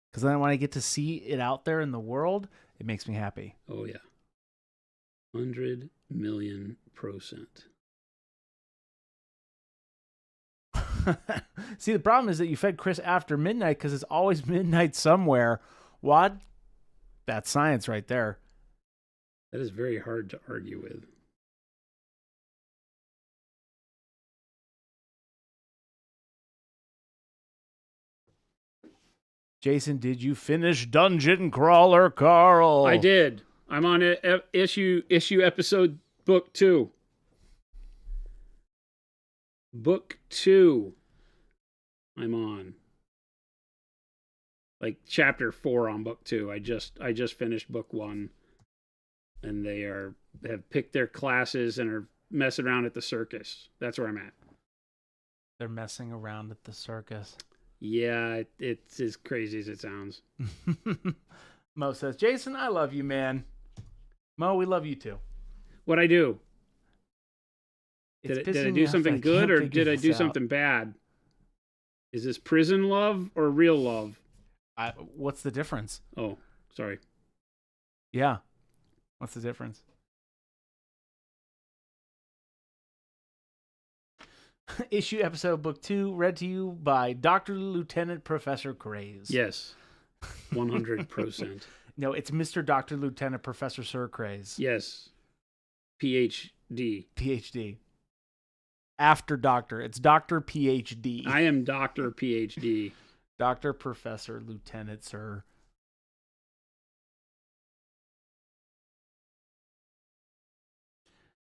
Because then when I get to see it out there in the world, it makes me happy. Oh, yeah. 100 million %. See, the problem is that you fed Chris after midnight because it's always midnight somewhere. Wad? That's science right there. That is very hard to argue with. Jason, did you finish Dungeon Crawler, Carl? I did. I'm on issue episode book 2. Book 2. I'm on. Like chapter 4 on book 2. I just finished book 1. And they have picked their classes and are messing around at the circus. That's where I'm at. They're messing around at the circus. Yeah, it's as crazy as it sounds. Mo says, Jason, I love you, man. Mo, we love you too. What'd I do? Did I do something good or did I do something bad? Is this prison love or real love? What's the difference? Oh, sorry. Yeah. What's the difference? Issue episode book 2 read to you by Dr. Lieutenant Professor Craze. Yes. 100%. No, it's Mr. Dr. Lieutenant Professor Sir Craze. Yes. PhD. PhD. After doctor. It's Dr. PhD. I am Dr. PhD. Dr. Professor Lieutenant Sir.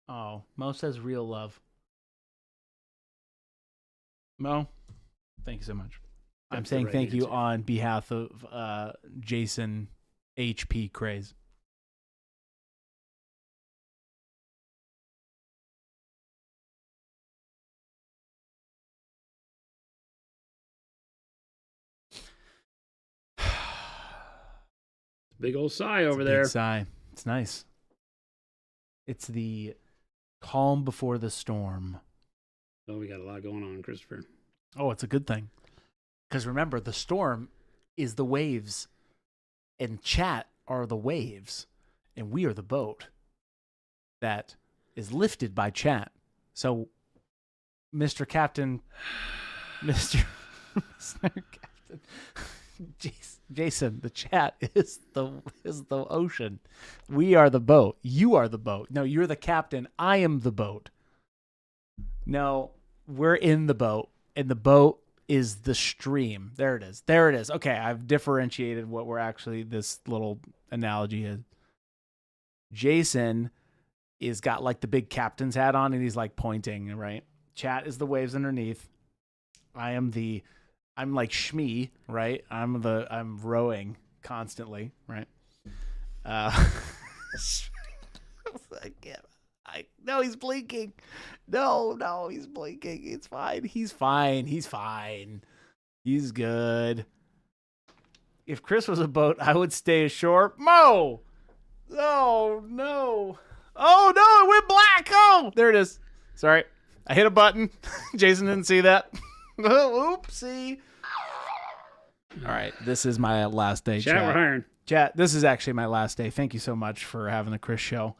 Oh, Mo says real love. Mo, thank you so much. I'm saying thank you on behalf of Jason HP Craze. Big old sigh over there. Big sigh. It's nice. It's the calm before the storm. Oh, we got a lot going on, Christopher. Oh, it's a good thing. Because remember, the storm is the waves, and chat are the waves, and we are the boat that is lifted by chat. So, Mr. Captain, Mr. Captain, Jason, the chat is the ocean. We are the boat. You are the boat. No, you're the captain. I am the boat. No, we're in the boat, and the boat is the stream. There it is. There it is. Okay, I've differentiated what we're actually, this little analogy is. Jason is got like the big captain's hat on, and he's like pointing, right? Chat is the waves underneath. I'm like Shmee, right? I'm rowing constantly, right? No, he's blinking. No, he's blinking. It's fine. He's fine. He's good. If Chris was a boat, I would stay ashore. Mo! Oh, no. Oh, no, it went black. Oh, there it is. Sorry. I hit a button. Jason didn't see that. Oopsie. All right. This is my last day, chat. We're hiring. Chat, this is actually my last day. Thank you so much for having the Chris show.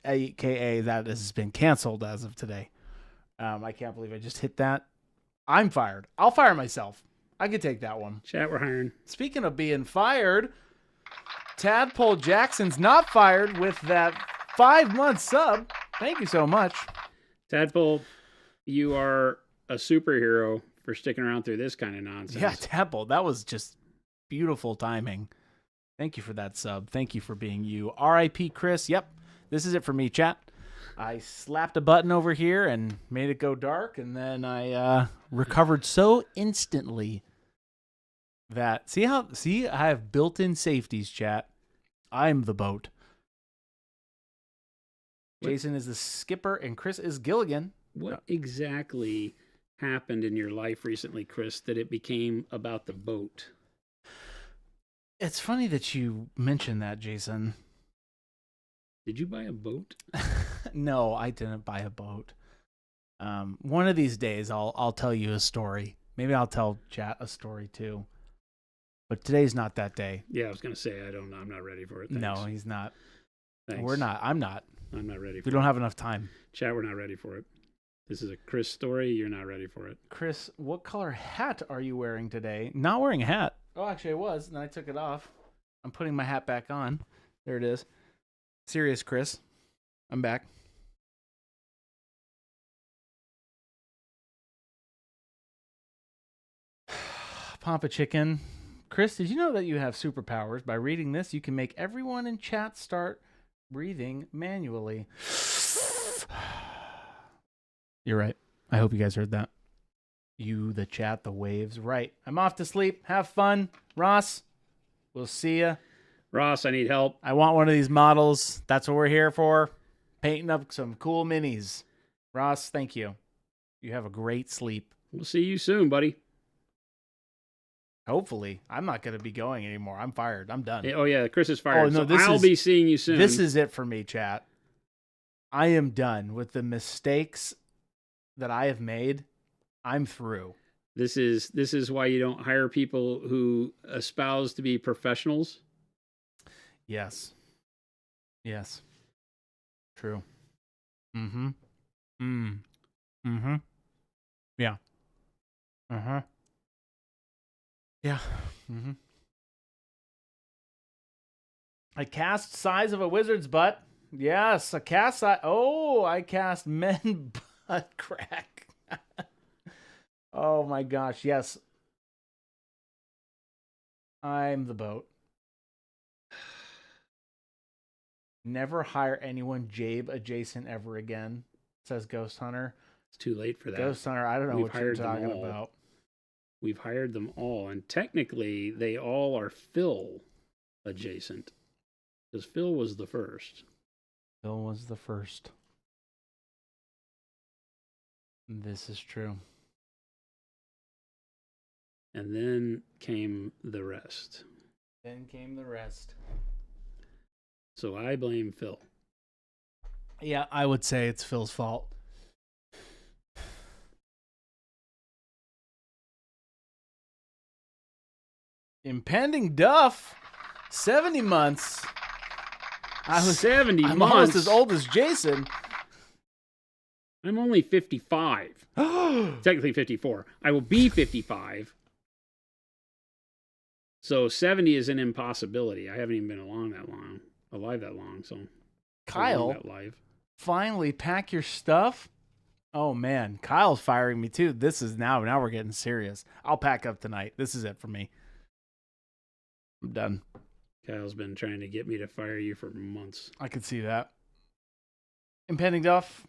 AKA that has been canceled as of today. I can't believe I just hit that. I'm fired. I'll fire myself. I could take that one. Chat, we're hiring. Speaking of being fired, Tadpole Jackson's not fired with that 5-month sub. Thank you so much. Tadpole, you are a superhero for sticking around through this kind of nonsense. Yeah, Tadpole, that was just beautiful timing. Thank you for that sub. Thank you for being you. R.I.P. Chris. Yep, this is it for me, chat. I slapped a button over here and made it go dark, and then I recovered so instantly that see I have built-in safeties, chat. I'm the boat. Jason is the skipper, and Chris is Gilligan. What exactly happened in your life recently, Chris, that it became about the boat? It's funny that you mentioned that, Jason. Did you buy a boat? No, I didn't buy a boat. One of these days, I'll tell you a story. Maybe I'll tell chat a story too. But today's not that day. Yeah, I was gonna say I'm not ready for it. Thanks. No, he's not. Thanks. We're not. I'm not. I'm not ready. We don't have enough time. Chat, we're not ready for it. This is a Chris story. You're not ready for it. Chris, what color hat are you wearing today? Not wearing a hat. Oh, actually, I was. Then I took it off. I'm putting my hat back on. There it is. Serious, Chris. I'm back. Pampa Chicken. Chris, did you know that you have superpowers? By reading this, you can make everyone in chat start breathing manually. You're right. I hope you guys heard that. You, the chat, the waves. Right. I'm off to sleep. Have fun. Ross, we'll see ya. Ross, I need help. I want one of these models. That's what we're here for. Painting up some cool minis. Ross, thank you. You have a great sleep. We'll see you soon, buddy. Hopefully. I'm not going to be going anymore. I'm fired. I'm done. Oh, yeah. Chris is fired. Oh, no, so I'll be seeing you soon. This is it for me, chat. I am done with the mistakes that I have made. I'm through. This is why you don't hire people who espouse to be professionals. Yes. Yes. True. Yeah. Yeah. I cast size of a wizard's butt. Yes, a cast size. Oh, I cast men butt crack. Oh my gosh, yes. I'm the boat. Never hire anyone Jabe adjacent ever again, says Ghost Hunter. It's too late for that. Ghost Hunter, I don't know what you're talking about. We've hired them all, and technically they all are Phil adjacent. Because Phil was the first. Phil was the first. This is true. And then came the rest. So I blame Phil. Yeah, I would say it's Phil's fault. Impending Duff, 70 months. I'm 70 almost months. as old as Jason. I'm only 55. Technically 54. I will be 55. So 70 is an impossibility. I haven't even been alive that long. So Kyle, that live. Finally pack your stuff. Oh man, Kyle's firing me too. This is now we're getting serious. I'll pack up tonight. This is it for me. I'm done. Kyle's been trying to get me to fire you for months. I could see that. Impending Duff.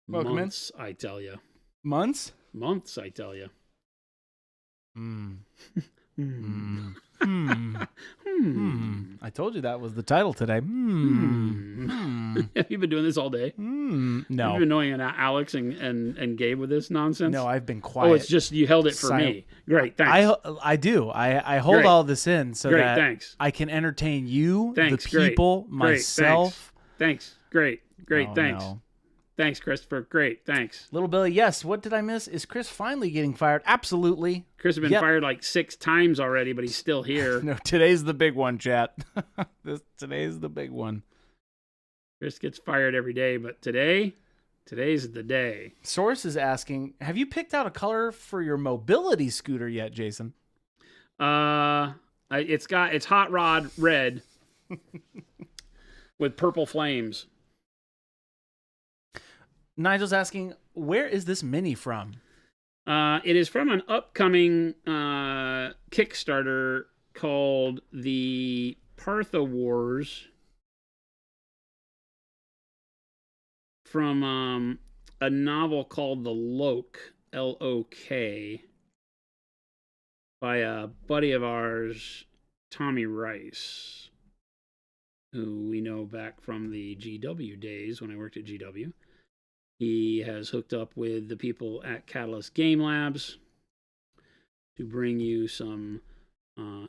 Welcome months, I tell you. Months? Months, I tell you. I told you that was the title today. Have you been doing this all day? No. Have you been annoying Alex and Gabe with this nonsense? No, I've been quiet. Oh, it's just you held it for me. Great, thanks. I do. I hold Great. all this in so Great, that thanks. I can entertain you, Thanks, the people, great. myself. Thanks. Great, Oh, thanks. no. Thanks, Christopher. Great, thanks. Little Billy, yes. What did I miss? Is Chris finally getting fired? Absolutely. Chris has been fired like 6 times already, but he's still here. No, today's the big one, chat. Today's the big one. Chris gets fired every day, but today's the day. Source is asking, have you picked out a color for your mobility scooter yet, Jason? It's hot rod red with purple flames. Nigel's asking, where is this mini from? It is from an upcoming Kickstarter called the Partha Wars from a novel called The Loke, L-O-K, by a buddy of ours, Tommy Rice, who we know back from the GW days when I worked at GW. He has hooked up with the people at Catalyst Game Labs to bring you some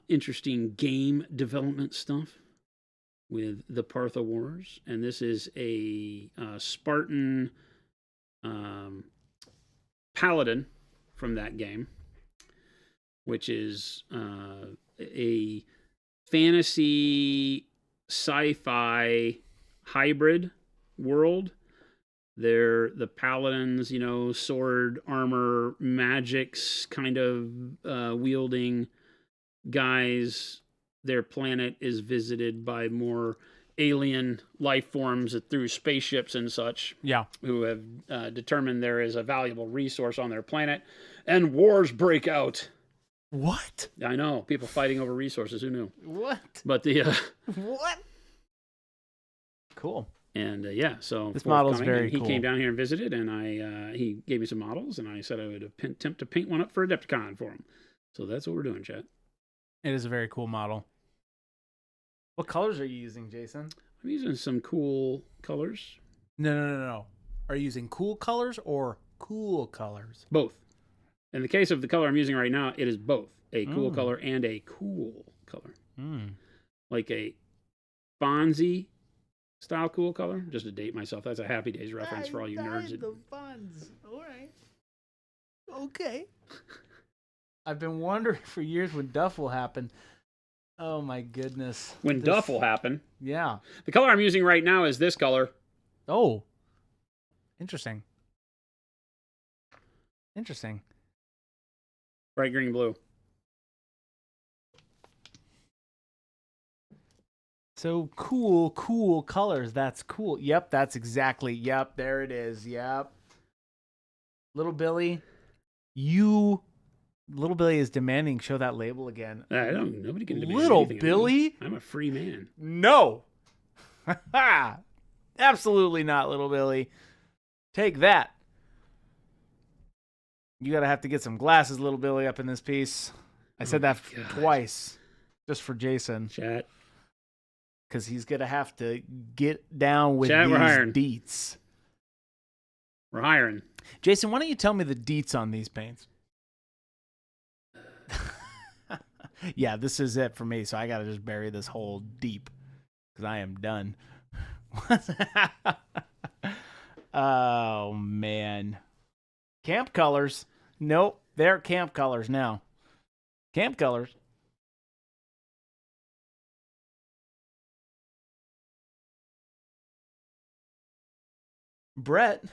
interesting game development stuff with the Partha Wars. And this is a Spartan paladin from that game, which is a fantasy sci-fi hybrid world. They're the paladins, sword, armor, magics kind of wielding guys. Their planet is visited by more alien life forms through spaceships and such. Yeah. Who have determined there is a valuable resource on their planet. And wars break out. What? I know. People fighting over resources. Who knew? What? But the... What? Cool. And so this model's very cool. He came down here and visited, and he gave me some models, and I said I would attempt to paint one up for Adepticon for him. So that's what we're doing, chat. It is a very cool model. What colors are you using, Jason? I'm using some cool colors. No. Are you using cool colors or cool colors? Both. In the case of the color I'm using right now, it is both a cool color and a cool color. Like a Fonzie style cool color. Just to date myself. That's a Happy Days reference for all you nerds. The funds. All right. Okay. I've been wondering for years when Duff will happen. Oh my goodness. When Duff will happen. Yeah. The color I'm using right now is this color. Oh. Interesting. Bright green blue. So cool colors. That's cool. Yep, that's exactly. Yep, there it is. Yep. Little Billy, Little Billy is demanding show that label again. Nobody can demand Little anything Billy? I'm a free man. No. Absolutely not, Little Billy. Take that. You gotta have to get some glasses, Little Billy, up in this piece. I said that twice, just for Jason. Chat. Because he's gonna have to get down with Chat, these we're hiring. deets. We're hiring. Jason, why don't you tell me the deets on these paints? Yeah, this is it for me, so I gotta just bury this hole deep because I am done. Oh man, camp colors. Nope, they're camp colors now. Camp colors. Brett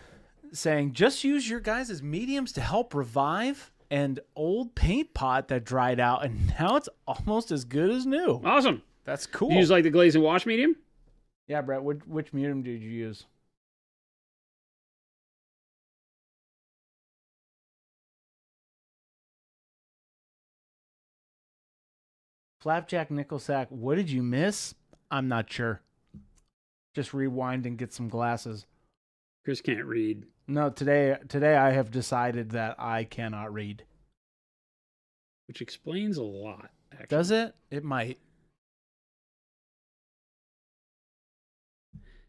saying, just use your guys' mediums to help revive an old paint pot that dried out, and now it's almost as good as new. Awesome. That's cool. You use like the glaze and wash medium? Yeah, Brett, which medium did you use? Flapjack Nickelsack, what did you miss? I'm not sure. Just rewind and get some glasses. Chris can't read. No, today I have decided that I cannot read. Which explains a lot, actually. Does it? It might.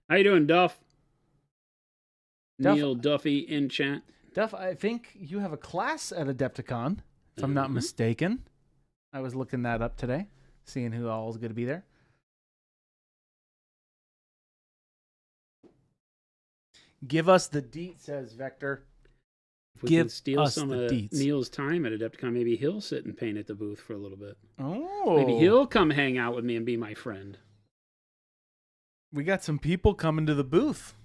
How you doing, Duff? Duff, Neil Duffy in chat. Duff, I think you have a class at Adepticon, if I'm not mistaken. I was looking that up today, seeing who all is going to be there. Give us the deet, says Vector. If we Give can steal us some the of deets. Neil's time at Adepticon, maybe he'll sit and paint at the booth for a little bit. Oh. Maybe he'll come hang out with me and be my friend. We got some people coming to the booth.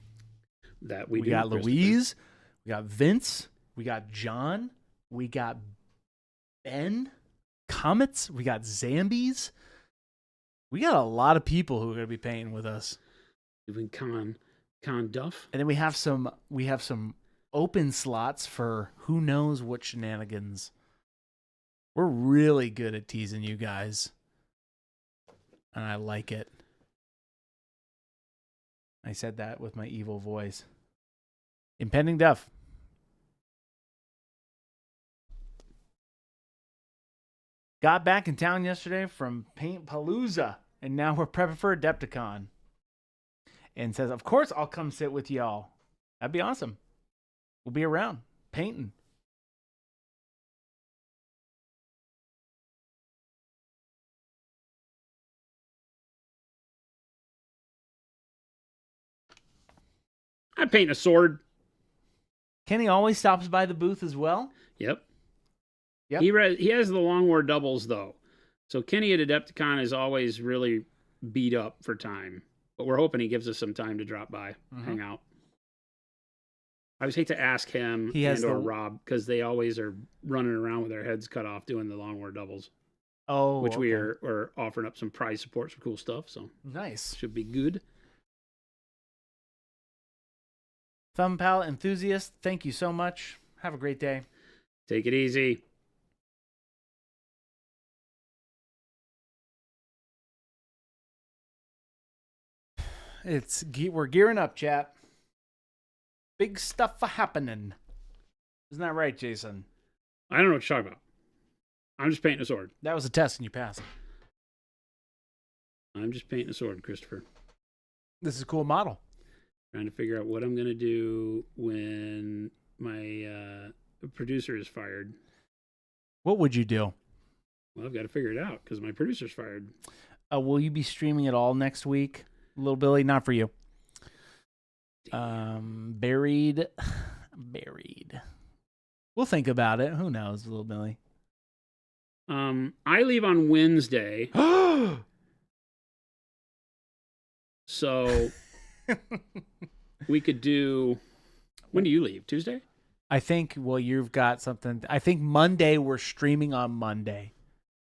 That We do, got Christopher. Louise. We got Vince. We got John. We got Ben. Comets. We got Zambies. We got a lot of people who are going to be painting with us. Doing Con Duff. And then we have some open slots for who knows what shenanigans. We're really good at teasing you guys. And I like it. I said that with my evil voice. Impending Duff. Got back in town yesterday from Paint Palooza, and now we're prepping for Adepticon. And says, of course I'll come sit with y'all. That'd be awesome. We'll be around, painting. I paint a sword. Kenny always stops by the booth as well. Yep. Yep. He has the Long War doubles, though. So Kenny at Adepticon is always really beat up for time. But we're hoping he gives us some time to drop by, hang out. I always hate to ask him or Rob, because they always are running around with their heads cut off doing the Long War doubles. Oh, which we're offering up some prize support, some cool stuff. So nice. Should be good. Thumb Pal enthusiast, thank you so much. Have a great day. Take it easy. We're gearing up, chat. Big stuff happening. Isn't that right, Jason? I don't know what you're talking about. I'm just painting a sword. That was a test and you passed. I'm just painting a sword, Christopher. This is a cool model. Trying to figure out what I'm going to do when my producer is fired. What would you do? Well, I've got to figure it out because my producer's fired. Will you be streaming it all next week? Little Billy, not for you. Buried. We'll think about it. Who knows, Little Billy? I leave on Wednesday. So we could do. When do you leave? Tuesday? I think, well, you've got something. I think Monday we're streaming on Monday.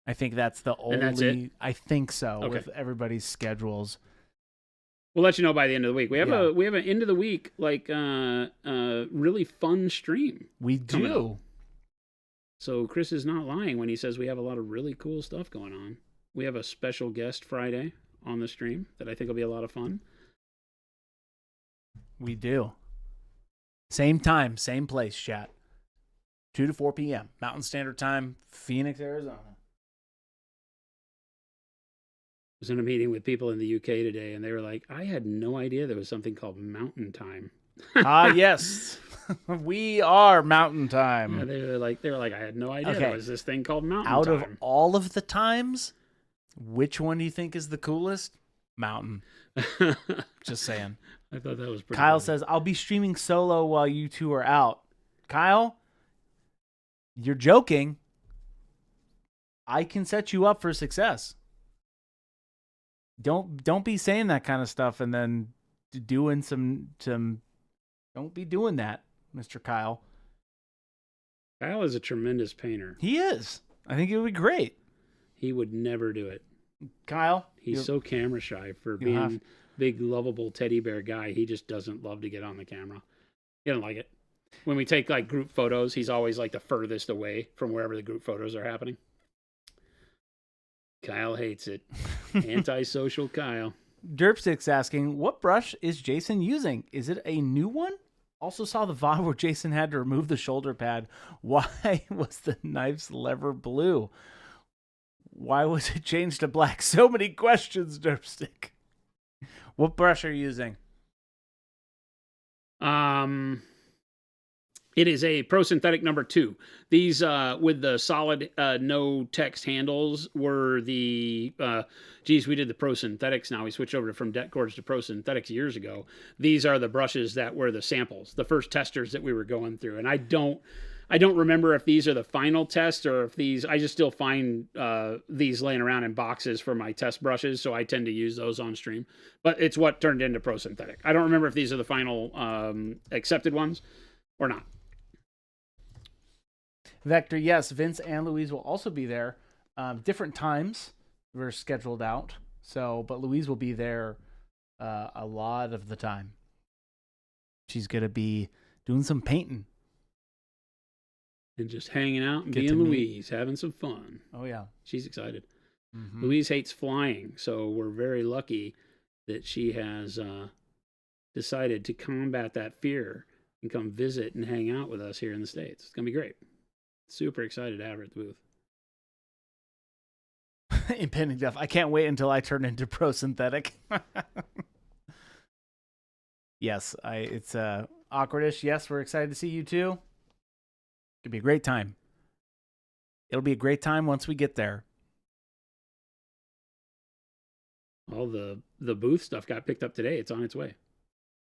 I think that's the only. And that's it? I think so, Okay. with everybody's schedules. We'll let you know by the end of the week. We have Yeah. an end of the week really fun stream. We coming do. up. So Chris is not lying when he says we have a lot of really cool stuff going on. We have a special guest Friday on the stream that I think will be a lot of fun. We do. Same time, same place, chat. 2 to 4 p.m. Mountain Standard Time, Phoenix, Arizona. I was in a meeting with people in the UK today, and they were like, I had no idea there was something called Mountain Time. Yes. We are Mountain Time. Yeah, they were like, I had no idea there was this thing called Mountain Out Time. of all of the times, which one do you think is the coolest? Mountain. Just saying. I thought that was pretty Kyle funny. says, I'll be streaming solo while you two are out. Kyle, you're joking. I can set you up for success. Don't be saying that kind of stuff and then doing some don't be doing that, Mr. Kyle. Kyle is a tremendous painter. He is. I think it would be great. He would never do it. Kyle, he's so camera shy for being big, lovable teddy bear guy. He just doesn't love to get on the camera. He doesn't like it. When we take like group photos, he's always like the furthest away from wherever the group photos are happening. Kyle hates it. Antisocial Kyle. Derpstick's asking, what brush is Jason using? Is it a new one? Also saw the VOD where Jason had to remove the shoulder pad. Why was the knife's lever blue? Why was it changed to black? So many questions, Derpstick. What brush are you using? It is a Pro Synthetic number 2. These with the solid no text handles were the we did the Pro Synthetics. Now we switched over from Det Cords to Pro Synthetics years ago. These are the brushes that were the samples, the first testers that we were going through. And I don't remember if these are the final test or if these, I just still find these laying around in boxes for my test brushes, so I tend to use those on stream. But it's what turned into Pro Synthetic. I don't remember if these are the final accepted ones or not. Vector, yes, Vince and Louise will also be there. Different times were scheduled out, but Louise will be there a lot of the time. She's going to be doing some painting. And just hanging out and being Louise, having some fun. Oh, yeah. She's excited. Mm-hmm. Louise hates flying, so we're very lucky that she has decided to combat that fear and come visit and hang out with us here in the States. It's going to be great. Super excited to have her at the booth. Impending death. I can't wait until I turn into Pro Synthetic. Yes, it's awkwardish. Yes, we're excited to see you too. It'll be a great time. It'll be a great time once we get there. All the booth stuff got picked up today. It's on its way.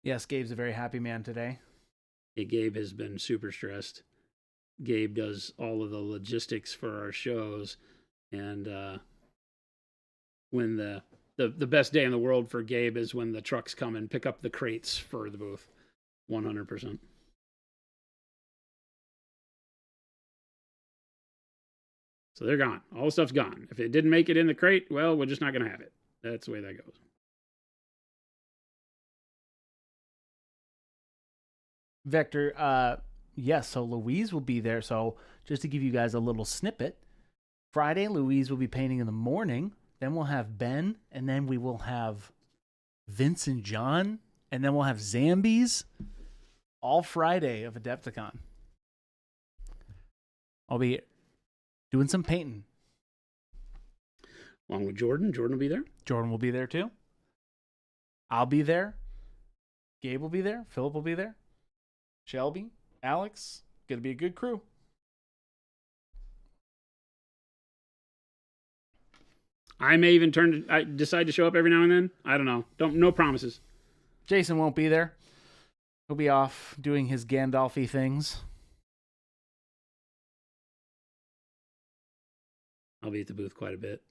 Yes, Gabe's a very happy man today. Yeah, Gabe has been super stressed. Gabe does all of the logistics for our shows, and when the best day in the world for Gabe is when the trucks come and pick up the crates for the booth. 100%. So they're gone. All the stuff's gone. If it didn't make it in the crate, well, we're just not going to have it. That's the way that goes. Vector, yes, so Louise will be there. So just to give you guys a little snippet, Friday, Louise will be painting in the morning. Then we'll have Ben, and then we will have Vince and John, and then we'll have Zambies all Friday of Adepticon. I'll be doing some painting. Along with Jordan. Jordan will be there. Jordan will be there too. I'll be there. Gabe will be there. Philip will be there. Shelby, Alex. Gonna be a good crew. I may even decide to show up every now and then. I don't know. No promises. Jason won't be there. He'll be off doing his Gandalf-y things. I'll be at the booth quite a bit.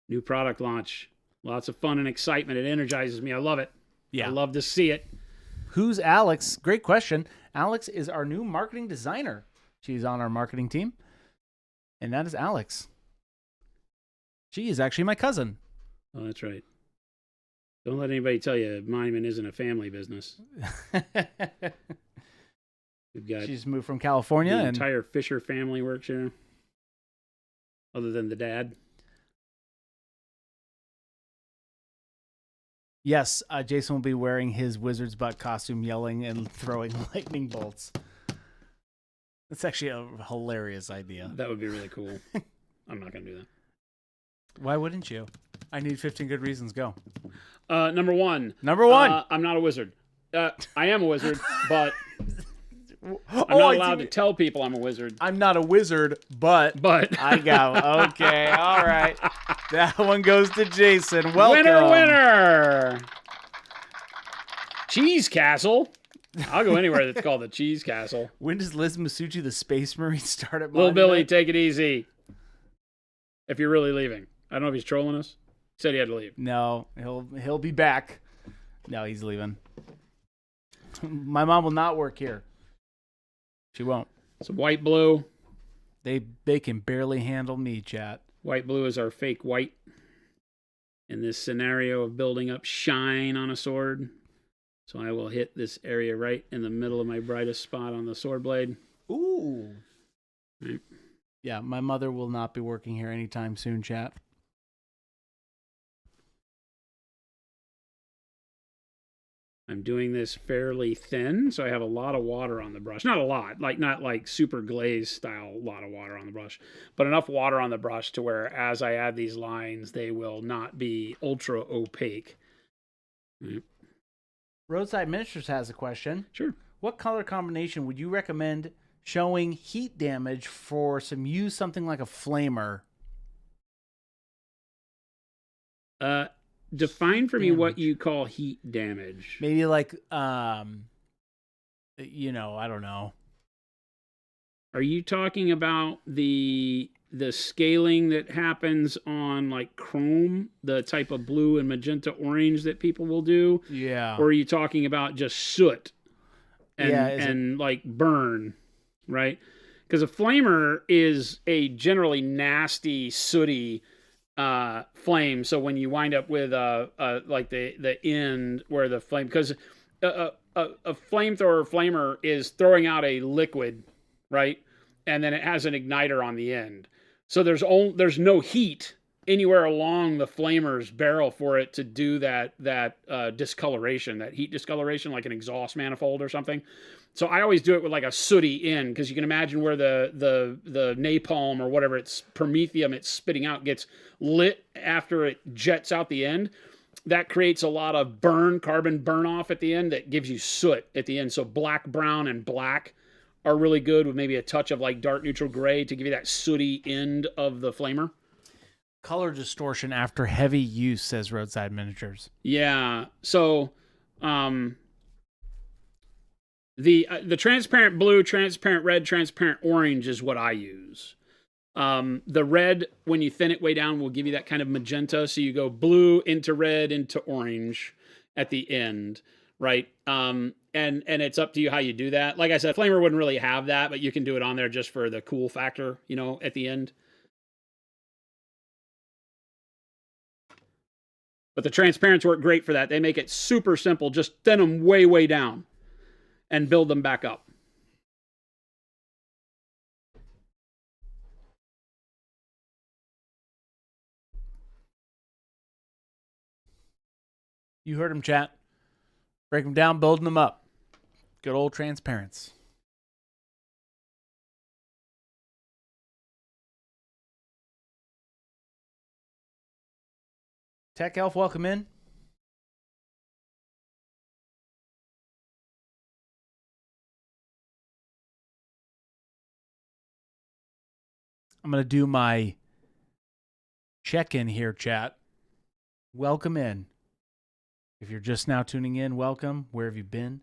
New product launch. Lots of fun and excitement. It energizes me. I love it. Yeah. I love to see it. Who's Alex? Great question. Alex is our new marketing designer. She's on our marketing team. And that is Alex. She is actually my cousin. Oh, that's right. Don't let anybody tell you Monument isn't a family business. We've got she's moved from California. The entire Fisher family works here. Other than the dad. Yes, Jason will be wearing his wizard's butt costume, yelling and throwing lightning bolts. That's actually a hilarious idea. That would be really cool. I'm not going to do that. Why wouldn't you? I need 15 good reasons. Go. Number one. I'm not a wizard. I am a wizard, but I'm not allowed to tell people I'm a wizard. I'm not a wizard, but I go. Okay, all right. That one goes to Jason. Welcome. Winner. Cheese Castle. I'll go anywhere that's called the Cheese Castle. When does Liz Masucci, the Space Marine, start at Little Monument? Billy, take it easy. If you're really leaving. I don't know if he's trolling us. He said he had to leave. No, he'll be back. No, he's leaving. My mom will not work here. She won't. Some white blue. They can barely handle me, chat. White blue is our fake white. In this scenario of building up shine on a sword. So I will hit this area right in the middle of my brightest spot on the sword blade. Ooh. Right. Yeah, my mother will not be working here anytime soon, chat. I'm doing this fairly thin, so I have a lot of water on the brush. Not a lot, not like super glaze style, a lot of water on the brush, but enough water on the brush to where as I add these lines, they will not be ultra opaque. Right. Roadside Ministers has a question. Sure. What color combination would you recommend showing heat damage for use something like a flamer? Define for me what you call heat damage. Maybe like, I don't know. Are you talking about the scaling that happens on like chrome, the type of blue and magenta orange that people will do? Yeah. Or are you talking about just soot and like burn, right? Because a flamer is a generally nasty, sooty flame. So when you wind up with like the end where the flame, because a flamethrower or flamer is throwing out a liquid, right? And then it has an igniter on the end. So there's no heat anywhere along the flamer's barrel for it to do that discoloration, that heat discoloration, like an exhaust manifold or something. So I always do it with like a sooty end, because you can imagine where the napalm or whatever it's promethium it's spitting out gets lit after it jets out the end. That creates a lot of carbon burn off at the end that gives you soot at the end. So black, brown, and black are really good, with maybe a touch of like dark neutral gray to give you that sooty end of the flamer. Color distortion after heavy use, says Roadside Miniatures. Yeah. So the transparent blue, transparent red, transparent orange is what I use. The red, when you thin it way down, will give you that kind of magenta. So you go blue into red into orange at the end, right? And it's up to you how you do that. Like I said, flamer wouldn't really have that, but you can do it on there just for the cool factor, at the end. But the transparents work great for that. They make it super simple. Just thin them way, way down and build them back up. You heard him, chat. Break them down, building them up. Good old transparents. Tech Elf, welcome in. I'm going to do my check-in here, chat. Welcome in. If you're just now tuning in, welcome. Where have you been?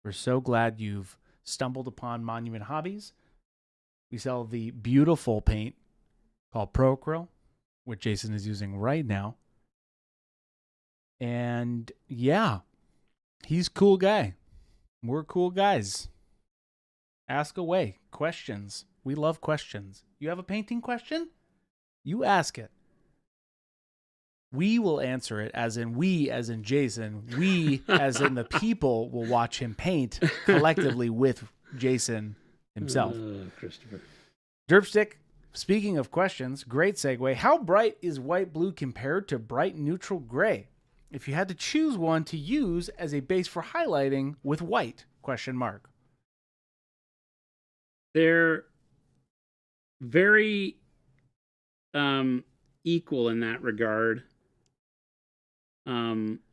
We're so glad you've stumbled upon Monument Hobbies. We sell the beautiful paint called Pro Acryl, which Jason is using right now. And yeah, he's a cool guy. We're cool guys. Ask away. Questions. We love questions. You have a painting question? You ask it. We will answer it, as in we, as in Jason. We, as in the people, will watch him paint collectively with Jason himself. Christopher. Derpstick, speaking of questions, great segue. How bright is white blue compared to bright neutral gray? If you had to choose one to use as a base for highlighting with white, ? They're very equal in that regard.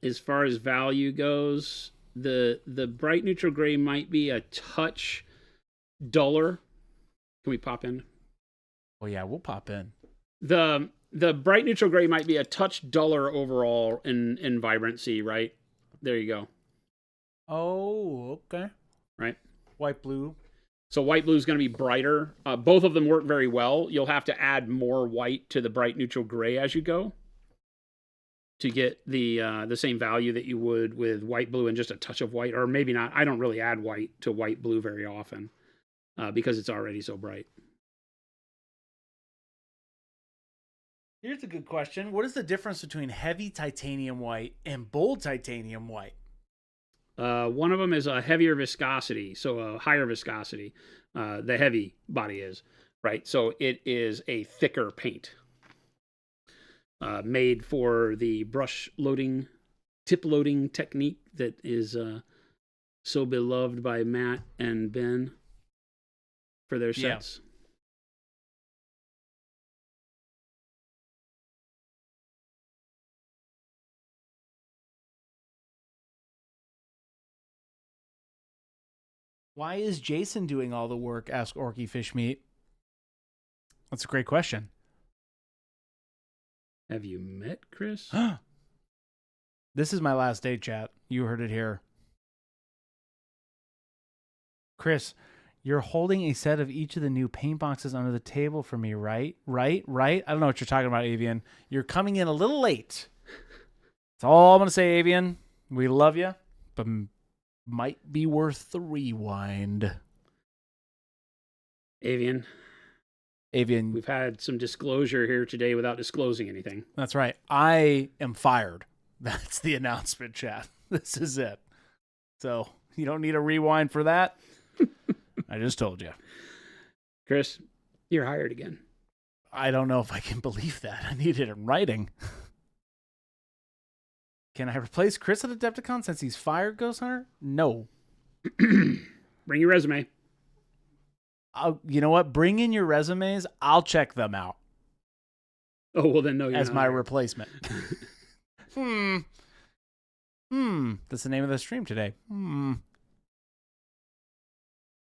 As far as value goes, the bright neutral gray might be a touch duller. Can we pop in? Oh yeah, we'll pop in. The bright neutral gray might be a touch duller overall in vibrancy, right? There you go. Oh, okay. right? White, blue. So white blue is going to be brighter. Both of them work very well. You'll have to add more white to the bright neutral gray as you go to get the same value that you would with white blue and just a touch of white, or maybe not. I don't really add white to white blue very often because it's already so bright. Here's a good question. What is the difference between heavy titanium white and bold titanium white? One of them is a heavier viscosity, so a higher viscosity. The heavy body is, right? So it is a thicker paint made for the brush loading, tip loading technique that is so beloved by Matt and Ben for their sets. Yeah. Why is Jason doing all the work? Asked Orky Fishmeat. That's a great question. Have you met Chris? This is my last day, chat. You heard it here. Chris, you're holding a set of each of the new paint boxes under the table for me, right? Right? I don't know what you're talking about, Avian. You're coming in a little late. That's all I'm going to say, Avian. We love you, but might be worth the rewind. Avian, we've had some disclosure here today without disclosing anything. That's right. I am fired. That's the announcement, chat. This is it. So you don't need a rewind for that. I just told you. Chris, you're hired again. I don't know if I can believe that. I need it in writing. Can I replace Chris at Adepticon since he's fired, Ghost Hunter? No. Bring your resume. You know what? Bring in your resumes. I'll check them out. Oh, well then no, you're as not my hired. Replacement. That's the name of the stream today.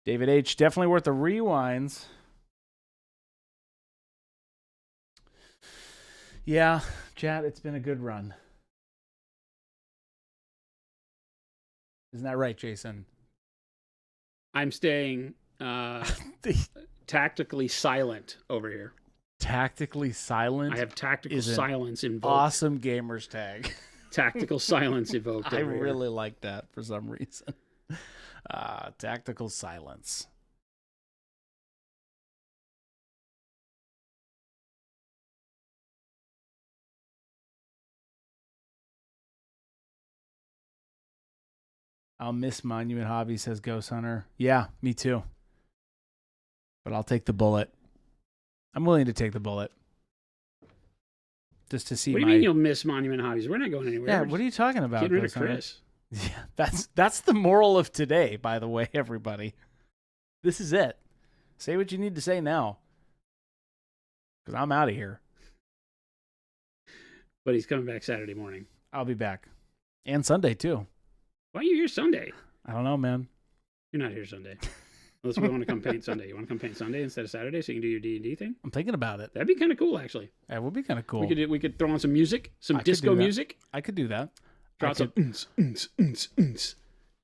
David H. Definitely worth the rewinds. Yeah, chat, it's been a good run. Isn't that right, Jason? I'm staying tactically silent over here. Tactically silent? I have tactical silence invoked. Awesome gamer's tag. Tactical silence evoked. I really like that for some reason. Tactical silence. I'll miss Monument Hobby, says Ghost Hunter. Yeah, me too. But I'll take the bullet. I'm willing to take the bullet. Just to see What do you mean you'll miss Monument Hobbies? We're not going anywhere. Yeah, what are you talking about? Getting rid of Chris. Yeah, that's the moral of today, by the way, everybody. This is it. Say what you need to say now. Because I'm out of here. But he's coming back Saturday morning. I'll be back. And Sunday, too. Why are you here Sunday? I don't know, man. You're not here Sunday. Unless we want to come paint Sunday. You want to come paint Sunday instead of Saturday so you can do your D&D thing? I'm thinking about it. That'd be kind of cool, actually. That would be kind of cool. We could throw on some music, some disco music. I could do that. Drop some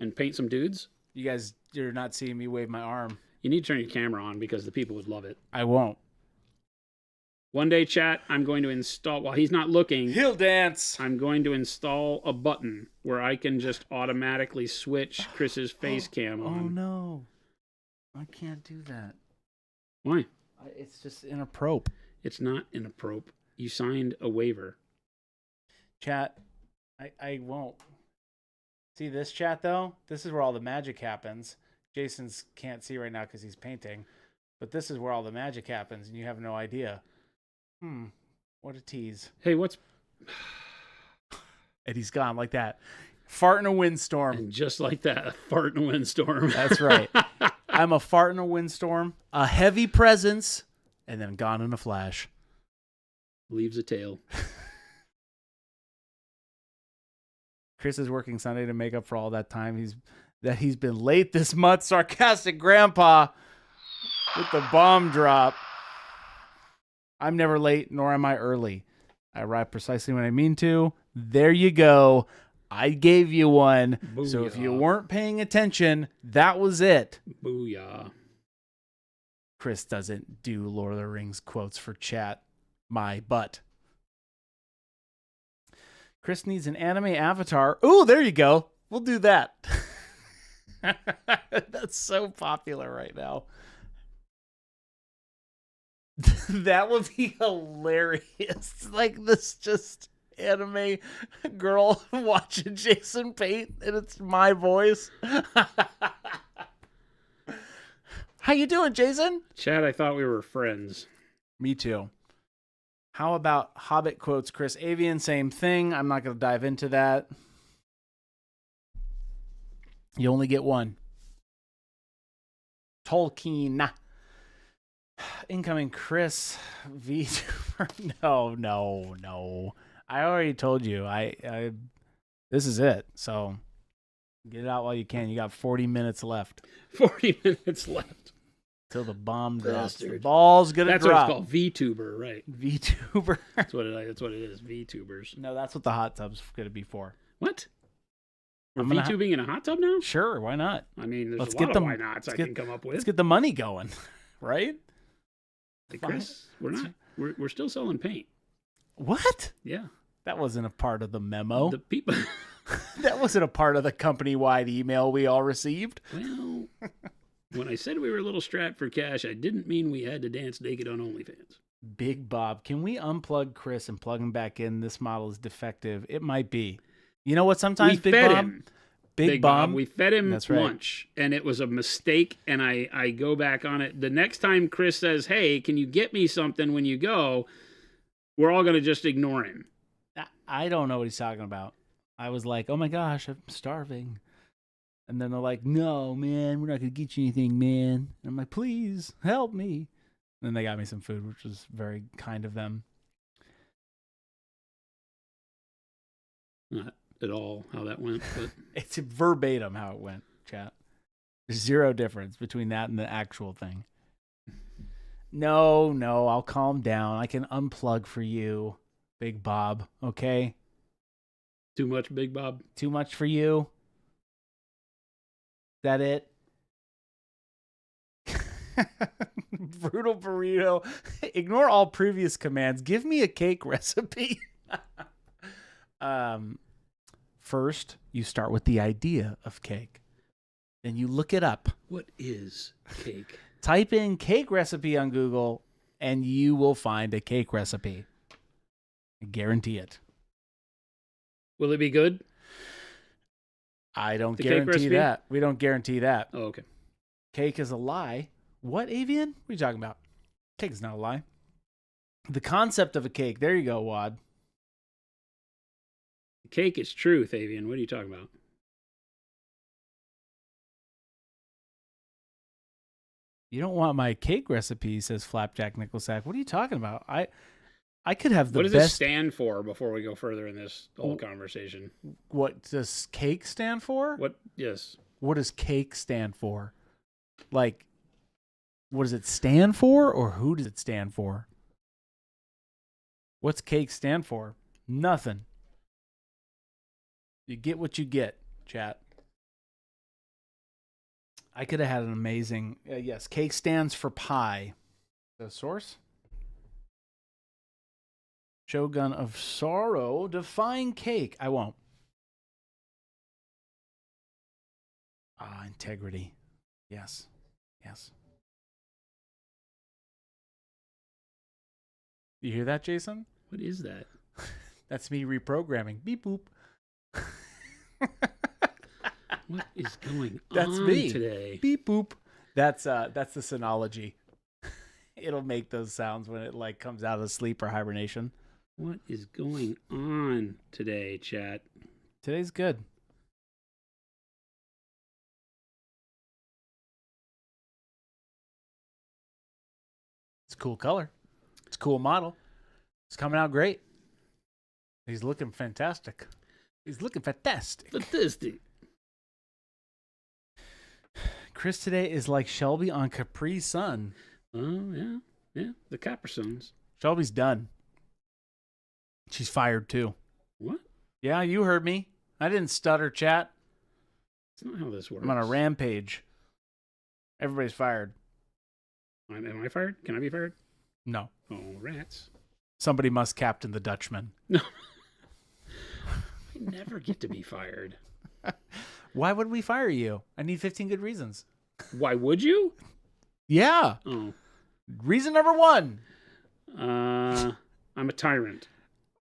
and paint some dudes. You guys, you're not seeing me wave my arm. You need to turn your camera on because the people would love it. I won't. One day, chat, I'm going to install, while he's not looking, he'll dance. I'm going to install a button where I can just automatically switch Chris's face cam on. Oh, no. I can't do that. Why? It's just inappropriate. It's not inappropriate. You signed a waiver. Chat, I won't. See this chat, though? This is where all the magic happens. Jason's can't see right now because he's painting. But this is where all the magic happens, and you have no idea. What a tease. Hey, what's... And he's gone like that. Fart in a windstorm. And just like that, a fart in a windstorm. That's right. I'm a fart in a windstorm, a heavy presence, and then gone in a flash. Leaves a tail. Chris is working Sunday to make up for all that time he's been late this month. Sarcastic grandpa with the bomb drop. I'm never late, nor am I early. I arrive precisely when I mean to. There you go. I gave you one. Booyah. So if you weren't paying attention, that was it. Booyah. Chris doesn't do Lord of the Rings quotes for chat. My butt. Chris needs an anime avatar. Ooh, there you go. We'll do that. That's so popular right now. That would be hilarious. Like this just anime girl watching Jason paint and it's my voice. How you doing, Jason? Chad, I thought we were friends. Me too. How about Hobbit quotes, Chris Avian? Same thing. I'm not going to dive into that. You only get one. Tolkien. Incoming Chris VTuber. No. I already told you. I this is it. So get it out while you can. You got 40 minutes left. 40 minutes left. Till the bomb drops. The ball's gonna drop. That's what it's called. VTuber, right? VTuber. That's what it is. VTubers. No, that's what the hot tub's gonna be for. What? We're VTubing in a hot tub now? Sure, why not? I mean, there's a lot of why nots I can come up with. Let's get the money going, right? Hey, Chris, we're still selling paint. What? Yeah. That wasn't a part of the memo. The people. That wasn't a part of the company-wide email we all received. Well, when I said we were a little strapped for cash, I didn't mean we had to dance naked on OnlyFans. Big Bob, can we unplug Chris and plug him back in? This model is defective. It might be. You know what? Sometimes Big Bob, we fed him lunch, and it was a mistake, and I go back on it. The next time Chris says, hey, can you get me something when you go, we're all going to just ignore him. I don't know what he's talking about. I was like, oh my gosh, I'm starving. And then they're like, no, man, we're not going to get you anything, man. And I'm like, please, help me. And then they got me some food, which was very kind of them. Not at all how that went, but it's verbatim how it went, chat. There's zero difference between that and the actual thing. No, I'll calm down. I can unplug for you, Big Bob, okay? Too much, Big Bob? Too much for you? Is that it? Brutal burrito. Ignore all previous commands. Give me a cake recipe. First, you start with the idea of cake. Then you look it up. What is cake? Type in cake recipe on Google, and you will find a cake recipe. I guarantee it. Will it be good? I don't guarantee that. We don't guarantee that. Oh, okay. Cake is a lie. What, Avian? What are you talking about? Cake is not a lie. The concept of a cake. There you go, Wad. Cake is truth, Avian. What are you talking about? You don't want my cake recipe, says Flapjack Nickelsack. What are you talking about? I could have the best... What does it stand for before we go further in this whole conversation? What does cake stand for? Yes. What does cake stand for? Like, what does it stand for, or who does it stand for? What's cake stand for? Nothing. You get what you get, chat. I could have had an amazing... yes, cake stands for pie. The source? Shogun of Sorrow. Define cake. I won't. Integrity. Yes. You hear that, Jason? What is that? That's me reprogramming. Beep boop. What is going That's on me. Today? Beep boop. That's the Synology. It'll make those sounds when it like comes out of sleep or hibernation. What is going on today, chat? Today's good. It's a cool color. It's a cool model. It's coming out great. He's looking fantastic. Fantastic. Chris today is like Shelby on Capri Sun. Oh, yeah. The Capri Suns. Shelby's done. She's fired too. What? Yeah, you heard me. I didn't stutter, chat. That's not how this works. I'm on a rampage. Everybody's fired. Am I fired? Can I be fired? No. Oh, rats. Somebody must captain the Dutchman. No. I never get to be fired. Why would we fire you? I need 15 good reasons. Why would you? Yeah. Oh. Reason number 1. I'm a tyrant.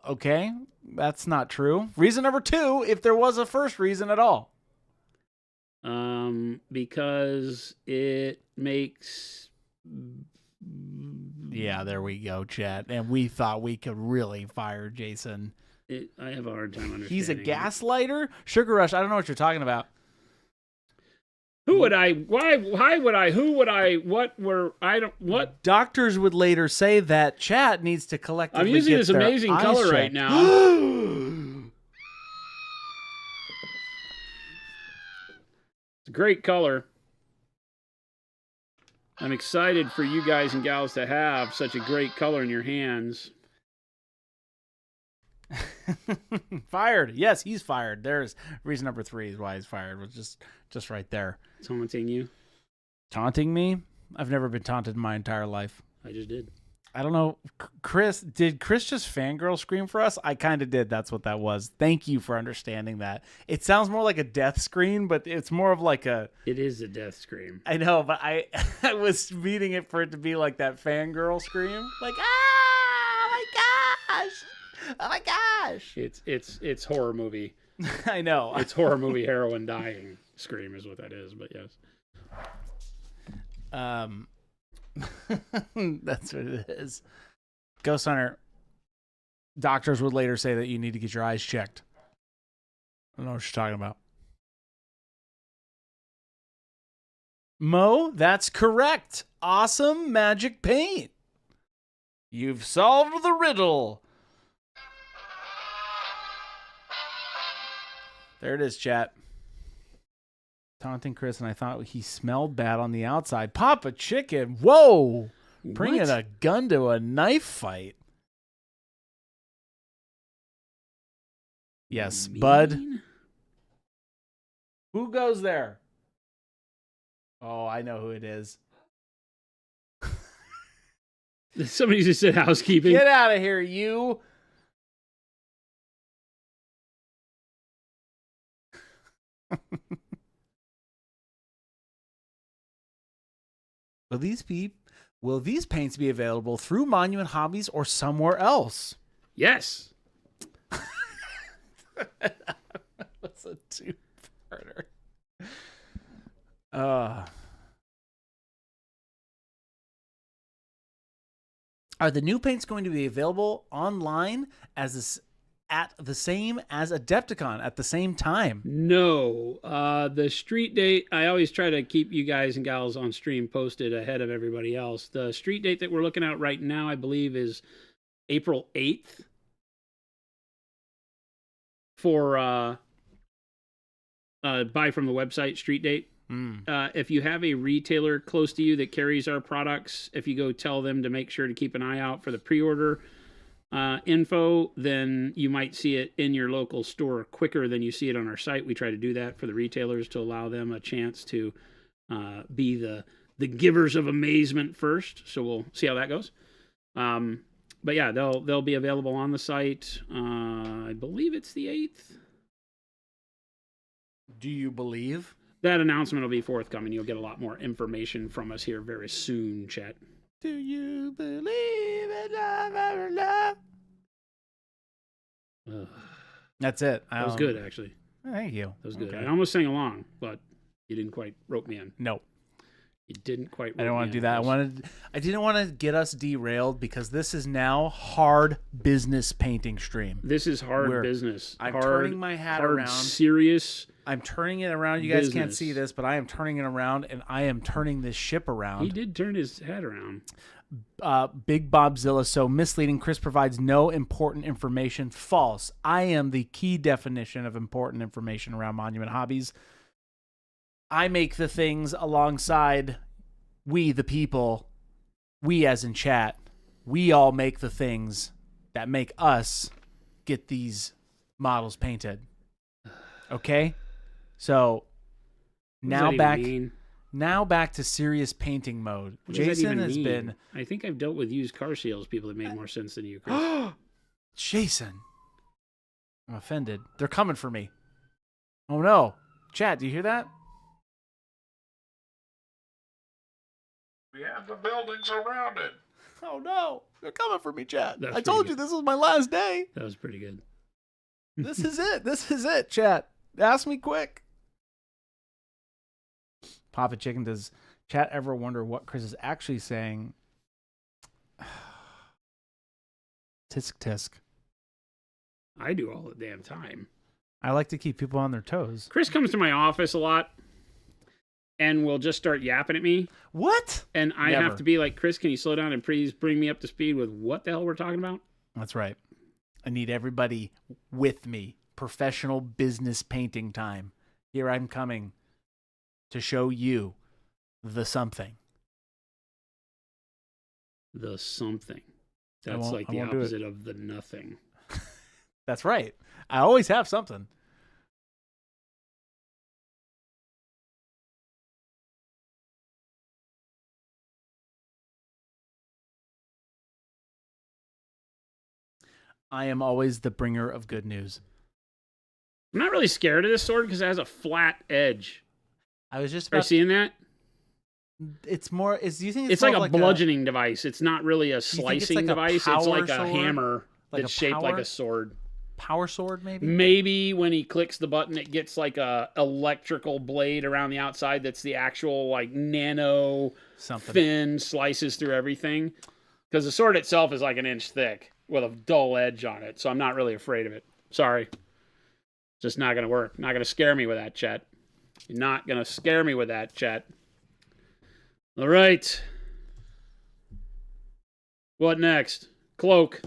Okay. That's not true. Reason number 2, if there was a first reason at all. Because it makes... Yeah, there we go, chat. And we thought we could really fire Jason. I have a hard time understanding. He's a gaslighter? Sugar Rush, I don't know what you're talking about. Who would I? Why would I? Who would I? What were? I don't. What? Doctors would later say that chat needs to collectively I'm using get this their amazing eyes color checked. right now. It's a great color. I'm excited for you guys and gals to have such a great color in your hands. Fired. Yes, he's fired. There's reason number 3 is why he's fired. Was just right there. Taunting you? Taunting me? I've never been taunted in my entire life. I just did. I don't know. Chris, did Chris just fangirl scream for us? I kind of did. That's what that was. Thank you for understanding that. It sounds more like a death scream, but it's more of like a... It is a death scream. I know, but I was meaning it for it to be like that fangirl scream. Like, ah, oh my gosh. Oh my gosh. It's horror movie. I know. It's horror movie heroine dying scream is what that is, but yes. That's what it is. Ghost Hunter, doctors would later say that you need to get your eyes checked. I don't know what you're talking about. Mo, that's correct. Awesome magic paint. You've solved the riddle. There it is, chat. Taunting Chris, and I thought he smelled bad on the outside. Papa Chicken, whoa! Bringing a gun to a knife fight. Yes, bud. Who goes there? Oh, I know who it is. Somebody just said housekeeping. Get out of here, you. Will these paints be available through Monument Hobbies or somewhere else? Yes. That's a two-parter. Are the new paints going to be available online at the same as Adepticon at the same time? No. The street date, I always try to keep you guys and gals on stream posted ahead of everybody else. The street date that we're looking at right now, I believe, is April 8th for buy from the website street date. If you have a retailer close to you that carries our products, if you go tell them to make sure to keep an eye out for the pre-order info, then you might see it in your local store quicker than you see it on our site. We try to do that for the retailers to allow them a chance to be the givers of amazement first. So we'll see how that goes. But yeah, they'll be available on the site. I believe it's the 8th. Do you believe? That announcement will be forthcoming. You'll get a lot more information from us here very soon, chat. Do you believe in love? That's it. That was good, actually. Thank you. That was good. Okay. I almost sang along, but you didn't quite rope me in. No. You didn't quite rope me in. I don't want to do that. I didn't want to get us derailed because this is now hard business painting stream. This is hard business. I'm turning my hat around. Serious. I'm turning it around. You guys can't see this, but I am turning it around, and I am turning this ship around. He did turn his head around. Big Bobzilla. So misleading. Chris provides no important information. False. I am the key definition of important information around Monument Hobbies. I make the things alongside we, the people. We, as in chat. We all make the things that make us get these models painted. Okay? So What does now that back even mean? now back to serious painting mode. What does that Jason even has mean? been I think I've dealt with used car sales people that made more sense than you, Chris. Jason. I'm offended. They're coming for me. Oh no. Chat, do you hear that? We have the buildings surrounded. Oh no. They're coming for me, chat. That's I told pretty you good. this was my last day. That was pretty good. This is it. This is it, chat. Ask me quick. Papa Chicken, does chat ever wonder what Chris is actually saying? Tisk tisk. I do all the damn time. I like to keep people on their toes. Chris comes to my office a lot and will just start yapping at me. What? And I Never. have to be like, Chris, can you slow down and please bring me up to speed with what the hell we're talking about? That's right. I need everybody with me. Professional business painting time. Here I'm coming to show you the something. The something. I That's won't- like I the won't do it. opposite of the nothing. That's right. I always have something. I am always the bringer of good news. I'm not really scared of this sword because it has a flat edge. I was just Are you about. seeing that? It's more. Do you think It's more like of a bludgeoning device. It's not really a think it's slicing like a device. It's power like a sword? hammer Like that's a shaped like power? a sword. power sword? Maybe. Maybe when he clicks the button, it gets like a electrical blade around the outside that's the actual like nano Something. thin slices through everything. Because the sword itself is like an inch thick with a dull edge on it. So I'm not really afraid of it. Sorry. Just not going to work. Not going to scare me with that, chat. You're not going to scare me with that, chat. All right. What next? Cloak.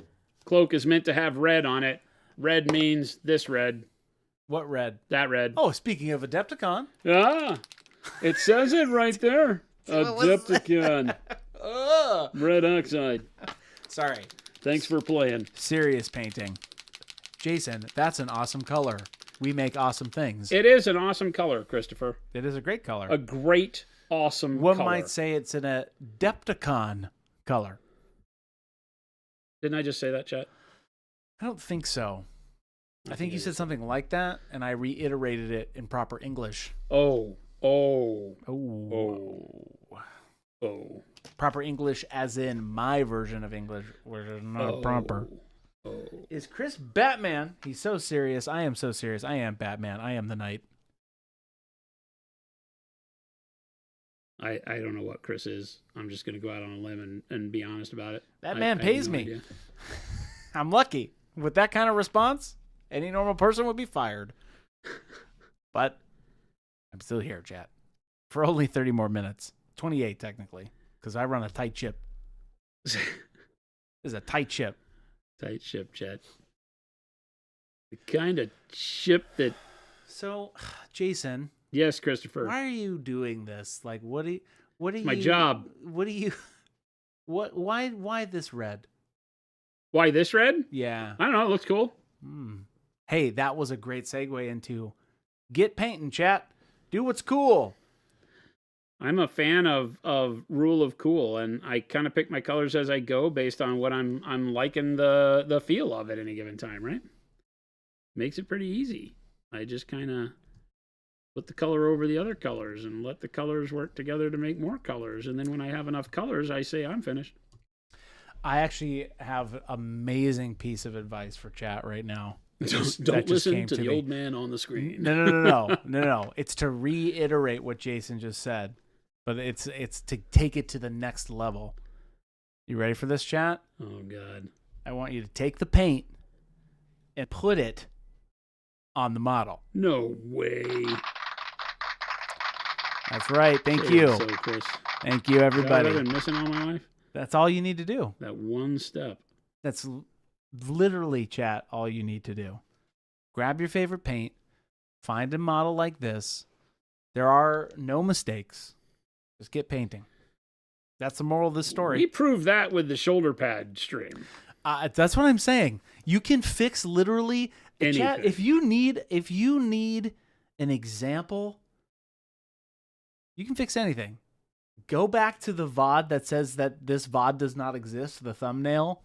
Cloak is meant to have red on it. Red means this red, What red? that red. Oh, speaking of Adepticon. Ah, it says it right there. Adepticon. Red oxide. Sorry. Thanks for playing. Serious painting. Jason, that's an awesome color. We make awesome things. It is an awesome color, Christopher. It is a great color. A great, awesome One color. might say it's an Adepticon color. Didn't I just say that, chat? I don't think so. I think you said something like that, and I reiterated it in proper English. Oh. Proper English as in my version of English, which is not proper. Oh. Is Chris Batman? He's so serious. I am so serious. I am Batman. I am the knight. I don't know what Chris is. I'm just going to go out on a limb and be honest about it. That man I have pays no me. idea. I'm lucky. With that kind of response, any normal person would be fired. But I'm still here, chat. For only 30 more minutes. 28, technically. Because I run a tight ship. This is a tight ship. Tight ship, chat. The kind of ship that... So, Jason... Yes, Christopher. Why are you doing this? Like, what do you? My job. What do you? What? Why this red? Why this red? Yeah. I don't know. It looks cool. Hey, that was a great segue into get painting, chat. Do what's cool. I'm a fan of rule of cool, and I kind of pick my colors as I go based on what I'm liking the feel of at any given time. Right? Makes it pretty easy. I just kind of put the color over the other colors and let the colors work together to make more colors. And then when I have enough colors, I say I'm finished. I actually have an amazing piece of advice for chat right now. Don't listen to the old man on the screen. No. It's to reiterate what Jason just said, but it's to take it to the next level. You ready for this, chat? Oh, God. I want you to take the paint and put it on the model. No way. That's right. Thank Say you. it so, Chris. Thank you, What everybody. I've been missing all my life? That's all you need to do. That one step. That's literally, chat, all you need to do. Grab your favorite paint. Find a model like this. There are no mistakes. Just get painting. That's the moral of this story. We proved that with the shoulder pad stream. That's what I'm saying. You can fix literally chat, Anything. if you need an example, you can fix anything. Go back to the VOD that says that this VOD does not exist, the thumbnail,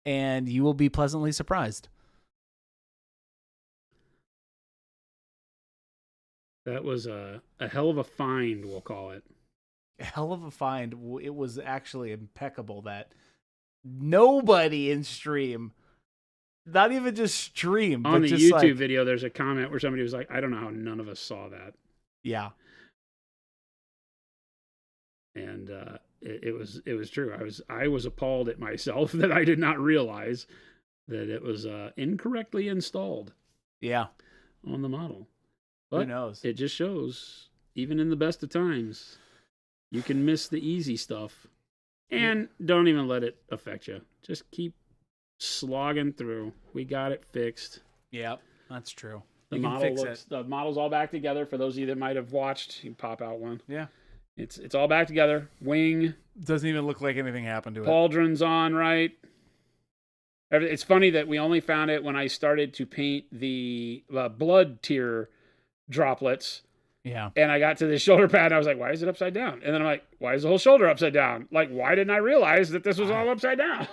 and you will be pleasantly surprised. That was a hell of a find, we'll call it. Hell of a find. It was actually impeccable that nobody in stream, not even just stream, On but the just YouTube like, video, there's a comment where somebody was like, I don't know how none of us saw that. yeah. And it was true. I was appalled at myself that I did not realize that it was incorrectly installed Yeah. on the model. Who But knows? it just shows, even in the best of times, you can miss the easy stuff. And don't even let it affect you. Just keep slogging through. We got it fixed. Yep, that's true. The You can model fix looks. it. The model's all back together. For those of you that might have watched, you can pop out one. Yeah. It's all back together. Wing, Doesn't even look like anything happened to it. pauldron's on right. It's funny that we only found it when I started to paint the blood tear droplets. Yeah. And I got to the shoulder pad and I was like, why is it upside down? And then I'm like, why is the whole shoulder upside down? Like, why didn't I realize that this was all upside down?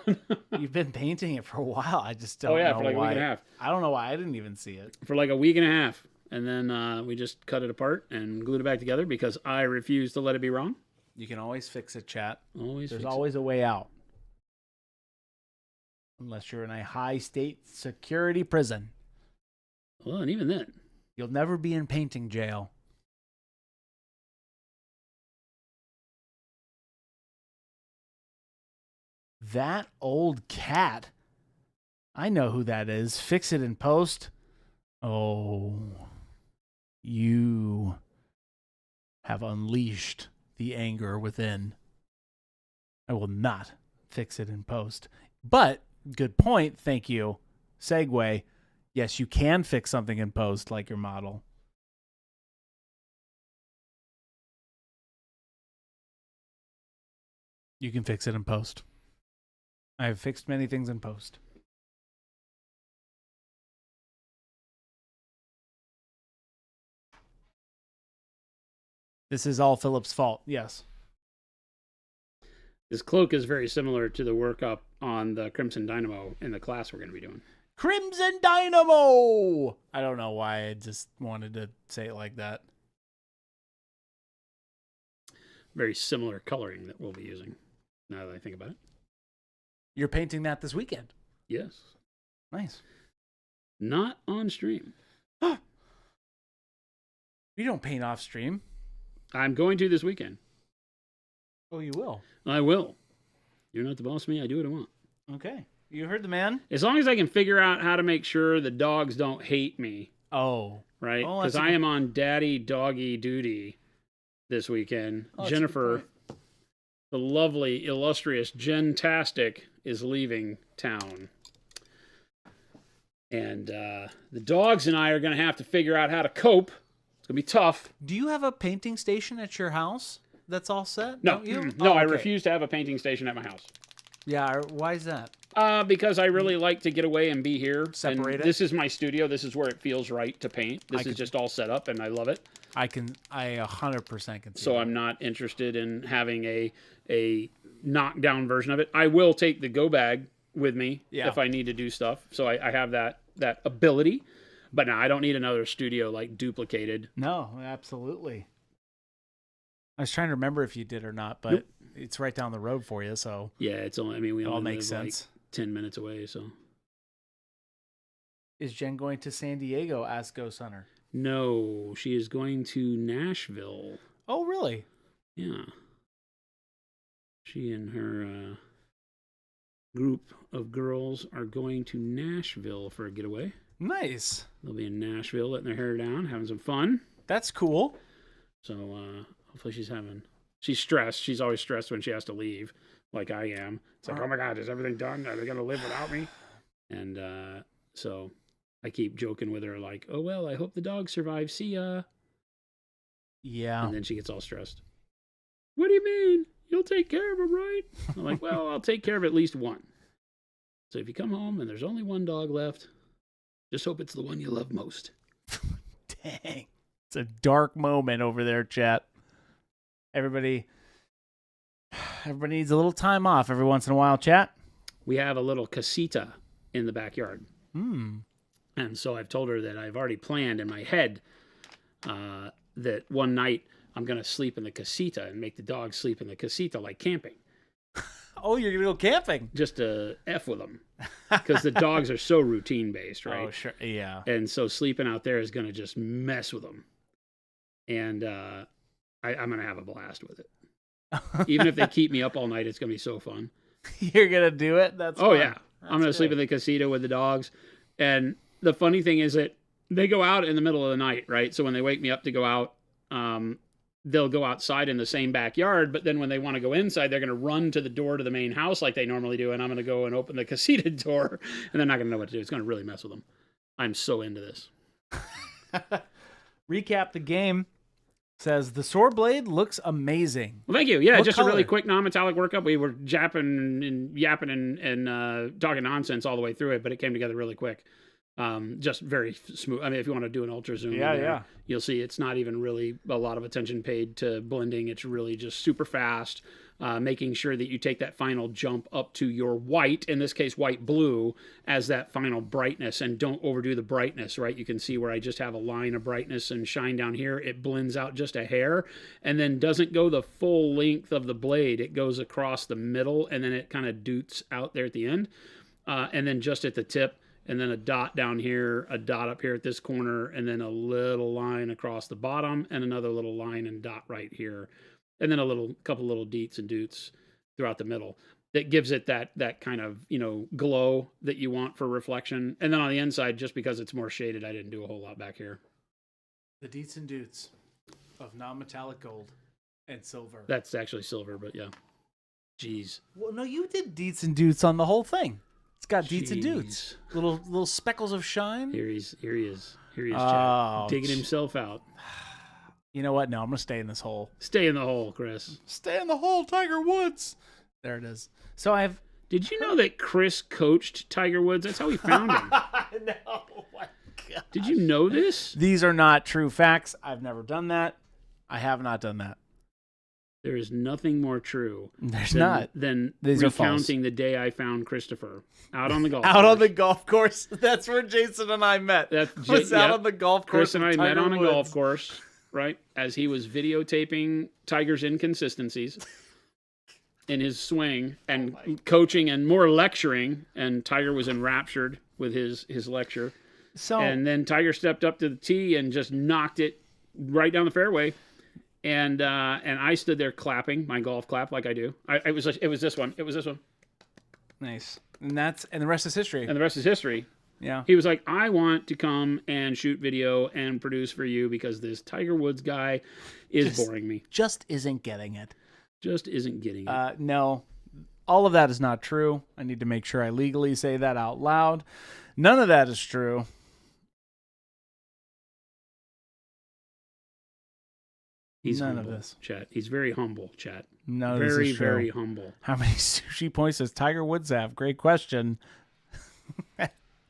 You've been painting it for a while. I just don't Oh, yeah, know for like why. a week and a half. I don't know why I didn't even see it. For like a week and a half. And then we just cut it apart and glued it back together because I refuse to let it be wrong. You can always fix it, chat. Always. There's fix it. always a way out. Unless you're in a high state security prison. Well, and even then. You'll never be in painting jail. That old cat. I know who that is. Fix it in post. Oh. You have unleashed the anger within. I will not fix it in post. But, good point. Thank you. Segue. Yes, you can fix something in post like your model. You can fix it in post. I have fixed many things in post. This is all Philip's fault. Yes. This cloak is very similar to the workup on the Crimson Dynamo in the class we're going to be doing. Crimson Dynamo! I don't know why I just wanted to say it like that. Very similar coloring that we'll be using, now that I think about it. You're painting that this weekend. Yes. Nice. Not on stream. You don't paint off stream. I'm going to this weekend. Oh, you will? I will. You're not the boss of me. I do what I want. Okay. You heard the man? As long as I can figure out how to make sure the dogs don't hate me, Oh. right? Oh, Because that's a I good- am on daddy doggy duty this weekend. Oh, that's a good Jennifer, point. the lovely, illustrious Jen-tastic, is leaving town. And the dogs and I are going to have to figure out how to cope. It's going to be tough. Do you have a painting station at your house that's all set? No, Don't you? no, Oh, I okay. refuse to have a painting station at my house. Yeah, why is that? Because I really like to get away and be here. Separate and it? This is my studio. This is where it feels right to paint. This is could- just all set up, and I love it. I 100% can see So that. I'm not interested in having a knockdown version of it. I will take the go bag with me if I need to do stuff. So I have that ability. But no, I don't need another studio like duplicated. No, absolutely. I was trying to remember if you did or not, but it's right down the road for you, so Yeah, it's only. I mean, we it all only makes live sense. like 10 minutes away. So Is Jen going to San Diego? Ask Ghost Hunter. no, she is going to Nashville. Oh, really? Yeah. She and her group of girls are going to Nashville for a getaway. Nice. They'll be in Nashville, letting their hair down, having some fun. That's cool. So hopefully she's stressed. She's always stressed when she has to leave, like I am. It's like, oh my God, is everything done? Are they going to live without me? And so I keep joking with her like, oh, well, I hope the dog survives. See ya. Yeah. And then she gets all stressed. What do you mean? You'll take care of him, right? I'm like, well, I'll take care of at least one. So if you come home and there's only one dog left, just hope it's the one you love most. Dang. It's a dark moment over there, chat. Everybody needs a little time off every once in a while, chat. We have a little casita in the backyard. Hmm. And so I've told her that I've already planned in my head that one night I'm going to sleep in the casita and make the dogs sleep in the casita like camping. Oh, you're going to go camping? Just to F with them. Because the dogs are so routine-based, right? Oh, sure. Yeah. And so sleeping out there is going to just mess with them. And I'm going to have a blast with it. Even if they keep me up all night, it's going to be so fun. You're going to do it? That's Oh, fun. yeah. I'm going to sleep in the casita with the dogs. And the funny thing is that they go out in the middle of the night, right? So when they wake me up to go out, they'll go outside in the same backyard. But then when they want to go inside, they're going to run to the door to the main house like they normally do. And I'm going to go and open the casita door. And they're not going to know what to do. It's going to really mess with them. I'm so into this. Recap the game. Says the sword blade looks amazing. Well, thank you. Yeah, What just color? a really quick non-metallic workup. We were yapping and talking nonsense all the way through it, but it came together really quick. Just very smooth. I mean, if you want to do an ultra zoom, you'll see it's not even really a lot of attention paid to blending. It's really just super fast, making sure that you take that final jump up to your white, in this case white blue, as that final brightness, and don't overdo the brightness, right? You can see where I just have a line of brightness and shine down here. It blends out just a hair and then doesn't go the full length of the blade. It goes across the middle and then it kind of doots out there at the end. And then just at the tip, and then a dot down here, a dot up here at this corner, and then a little line across the bottom, and another little line and dot right here, and then a couple little deets and doots throughout the middle. That gives it that kind of, glow that you want for reflection. And then on the inside, just because it's more shaded, I didn't do a whole lot back here. The deets and doots of non-metallic gold and silver. That's actually silver, but yeah. Jeez. Well, no, you did deets and doots on the whole thing. It's got deets and Jeez. doots. Little speckles of shine. Here he is. Chad. Oh, Digging himself out. You know what? No, I'm going to stay in this hole. Stay in the hole, Chris. Stay in the hole, Tiger Woods. There it is. So Did you know that Chris coached Tiger Woods? That's how we found him. No, oh my God. Did you know this? These are not true facts. I've never done that. I have not done that. There is nothing more true than These are false. recounting the day I found Christopher out on the golf Out course. on the golf course. That's where Jason and I met. Was out on the golf course. Chris and I with met Tiger on a Woods. golf course, right? As he was videotaping Tiger's inconsistencies in his swing and coaching and more lecturing, and Tiger was enraptured with his lecture. So And then Tiger stepped up to the tee and just knocked it right down the fairway. And I stood there clapping my golf clap like I do. It was this one. It was this one. nice. And the rest is history. And the rest is history. Yeah. He was like, I want to come and shoot video and produce for you because this Tiger Woods guy is boring me. Just isn't getting it. Just isn't getting it. No, all of that is not true. I need to make sure I legally say that out loud. None of that is true. He's none humble, of this. chat. He's very humble, chat. None of Very, this is true. very humble. How many sushi points does Tiger Woods have? Great question.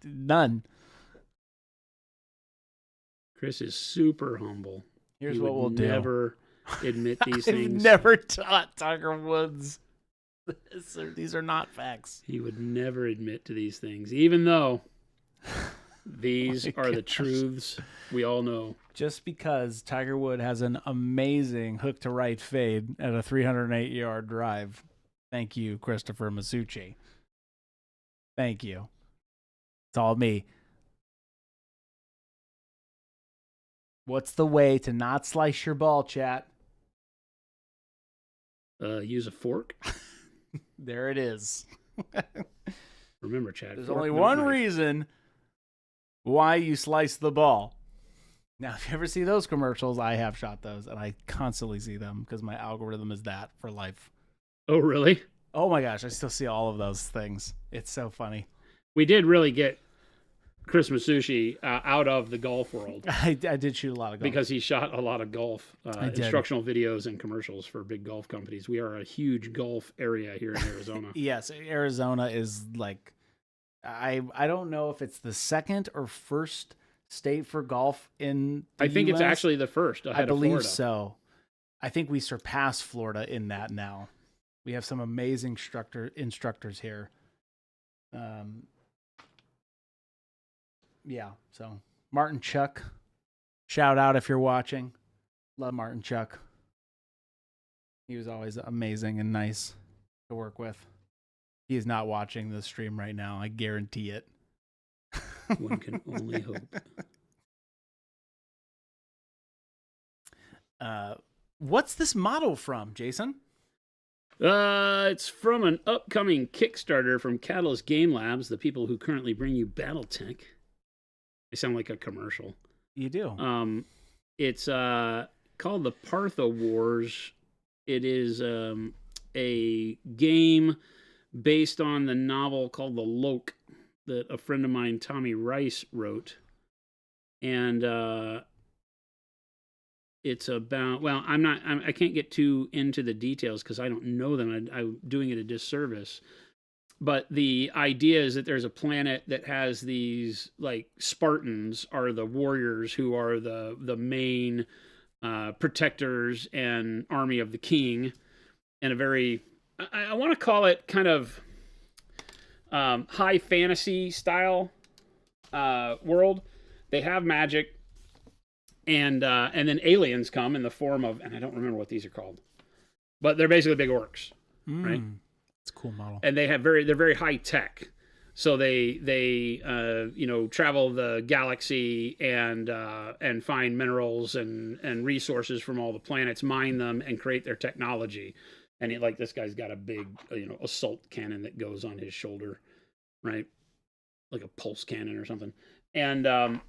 None. Chris is super humble. Here's He what would we'll do. never admit these I've things. never taught Tiger Woods. These are not facts. He would never admit to these things, even though these My are the gosh. truths we all know. Just because Tiger Woods has an amazing hook to right fade at a 308-yard drive. Thank you, Christopher Masucci. Thank you. It's all me. What's the way to not slice your ball, chat? Use a fork. There it is. Remember, Chad. There's fork, only not one knife. reason why you slice the ball. Now, if you ever see those commercials, I have shot those, and I constantly see them because my algorithm is that for life. Oh, really? Oh my gosh, I still see all of those things. It's so funny. We did really get Chris Masucci out of the golf world I did shoot a lot of golf. because he shot a lot of golf did. instructional videos and commercials for big golf companies. We are a huge golf area here in Arizona. Yes, Arizona is like I don't know if it's the second or first state for golf in the I think it's US. actually the first ahead I believe of Florida. so. I think we surpassed Florida in that now. We have some amazing instructors here. Yeah, so Martin Chuck, shout out if you're watching. Love Martin Chuck. He was always amazing and nice to work with. He is not watching the stream right now. I guarantee it. One can only hope. What's this model from, Jason? It's from an upcoming Kickstarter from Catalyst Game Labs, the people who currently bring you BattleTech. They sound like a commercial. You do. It's called the Partha Wars. It is a game based on the novel called The Loke that a friend of mine, Tommy Rice, wrote. And it's about, well, I can't get too into the details because I don't know them. I'm doing it a disservice. But the idea is that there's a planet that has these, like, Spartans are the warriors who are the main protectors and army of the king, in a very, I want to call it kind of high fantasy style world. They have magic, and then aliens come in the form of, and I don't remember what these are called, but they're basically big orcs, right? It's a cool model. And they're very high tech. So they travel the galaxy and find minerals and resources from all the planets, mine them, and create their technology. And this guy's got a big assault cannon that goes on his shoulder, right? Like a pulse cannon or something. And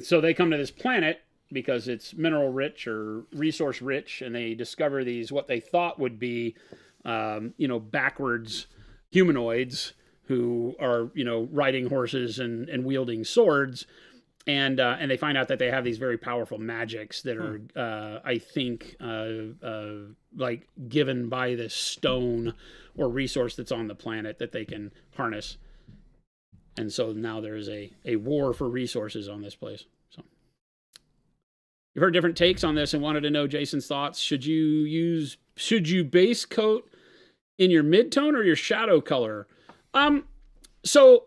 so they come to this planet because it's mineral rich or resource rich, and they discover these what they thought would be backwards humanoids who are, riding horses and wielding swords. And they find out that they have these very powerful magics that are, I think, like given by this stone or resource that's on the planet that they can harness. And so now there's a war for resources on this place. So you've heard different takes on this and wanted to know Jason's thoughts. Should you base coat in your midtone or your shadow color? So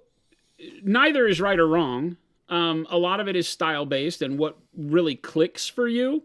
neither is right or wrong. A lot of it is style based and what really clicks for you.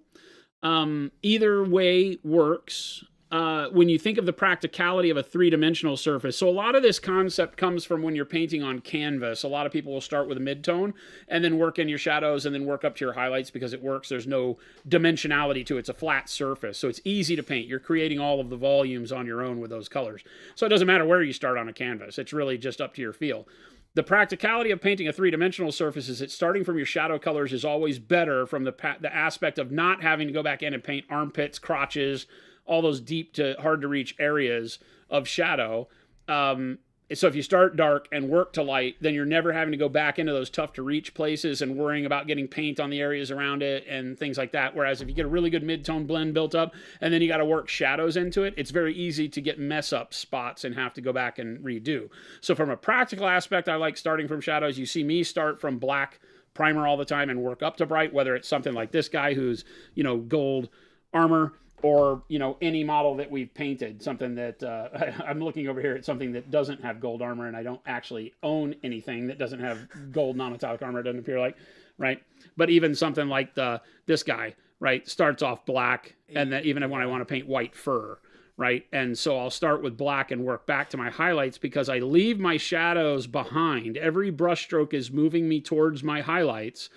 Either way works. When you think of the practicality of a three-dimensional surface. So a lot of this concept comes from when you're painting on canvas. A lot of people will start with a midtone and then work in your shadows and then work up to your highlights because it works. There's no dimensionality to it. It's a flat surface. So it's easy to paint. You're creating all of the volumes on your own with those colors. So it doesn't matter where you start on a canvas. It's really just up to your feel. The practicality of painting a three-dimensional surface is that starting from your shadow colors is always better from the aspect of not having to go back in and paint armpits, crotches, all those deep to hard to reach areas of shadow. So if you start dark and work to light, then you're never having to go back into those tough to reach places and worrying about getting paint on the areas around it and things like that. Whereas if you get a really good mid-tone blend built up and then you got to work shadows into it, it's very easy to get mess up spots and have to go back and redo. So from a practical aspect, I like starting from shadows. You see me start from black primer all the time and work up to bright, whether it's something like this guy who's, gold armor, or, any model that we've painted, something that I'm looking over here at something that doesn't have gold armor, and I don't actually own anything that doesn't have gold non-metallic armor, it doesn't appear like, right? But even something like this guy, right, starts off black, and then even when I want to paint white fur, right? And so I'll start with black and work back to my highlights because I leave my shadows behind. Every brushstroke is moving me towards my highlights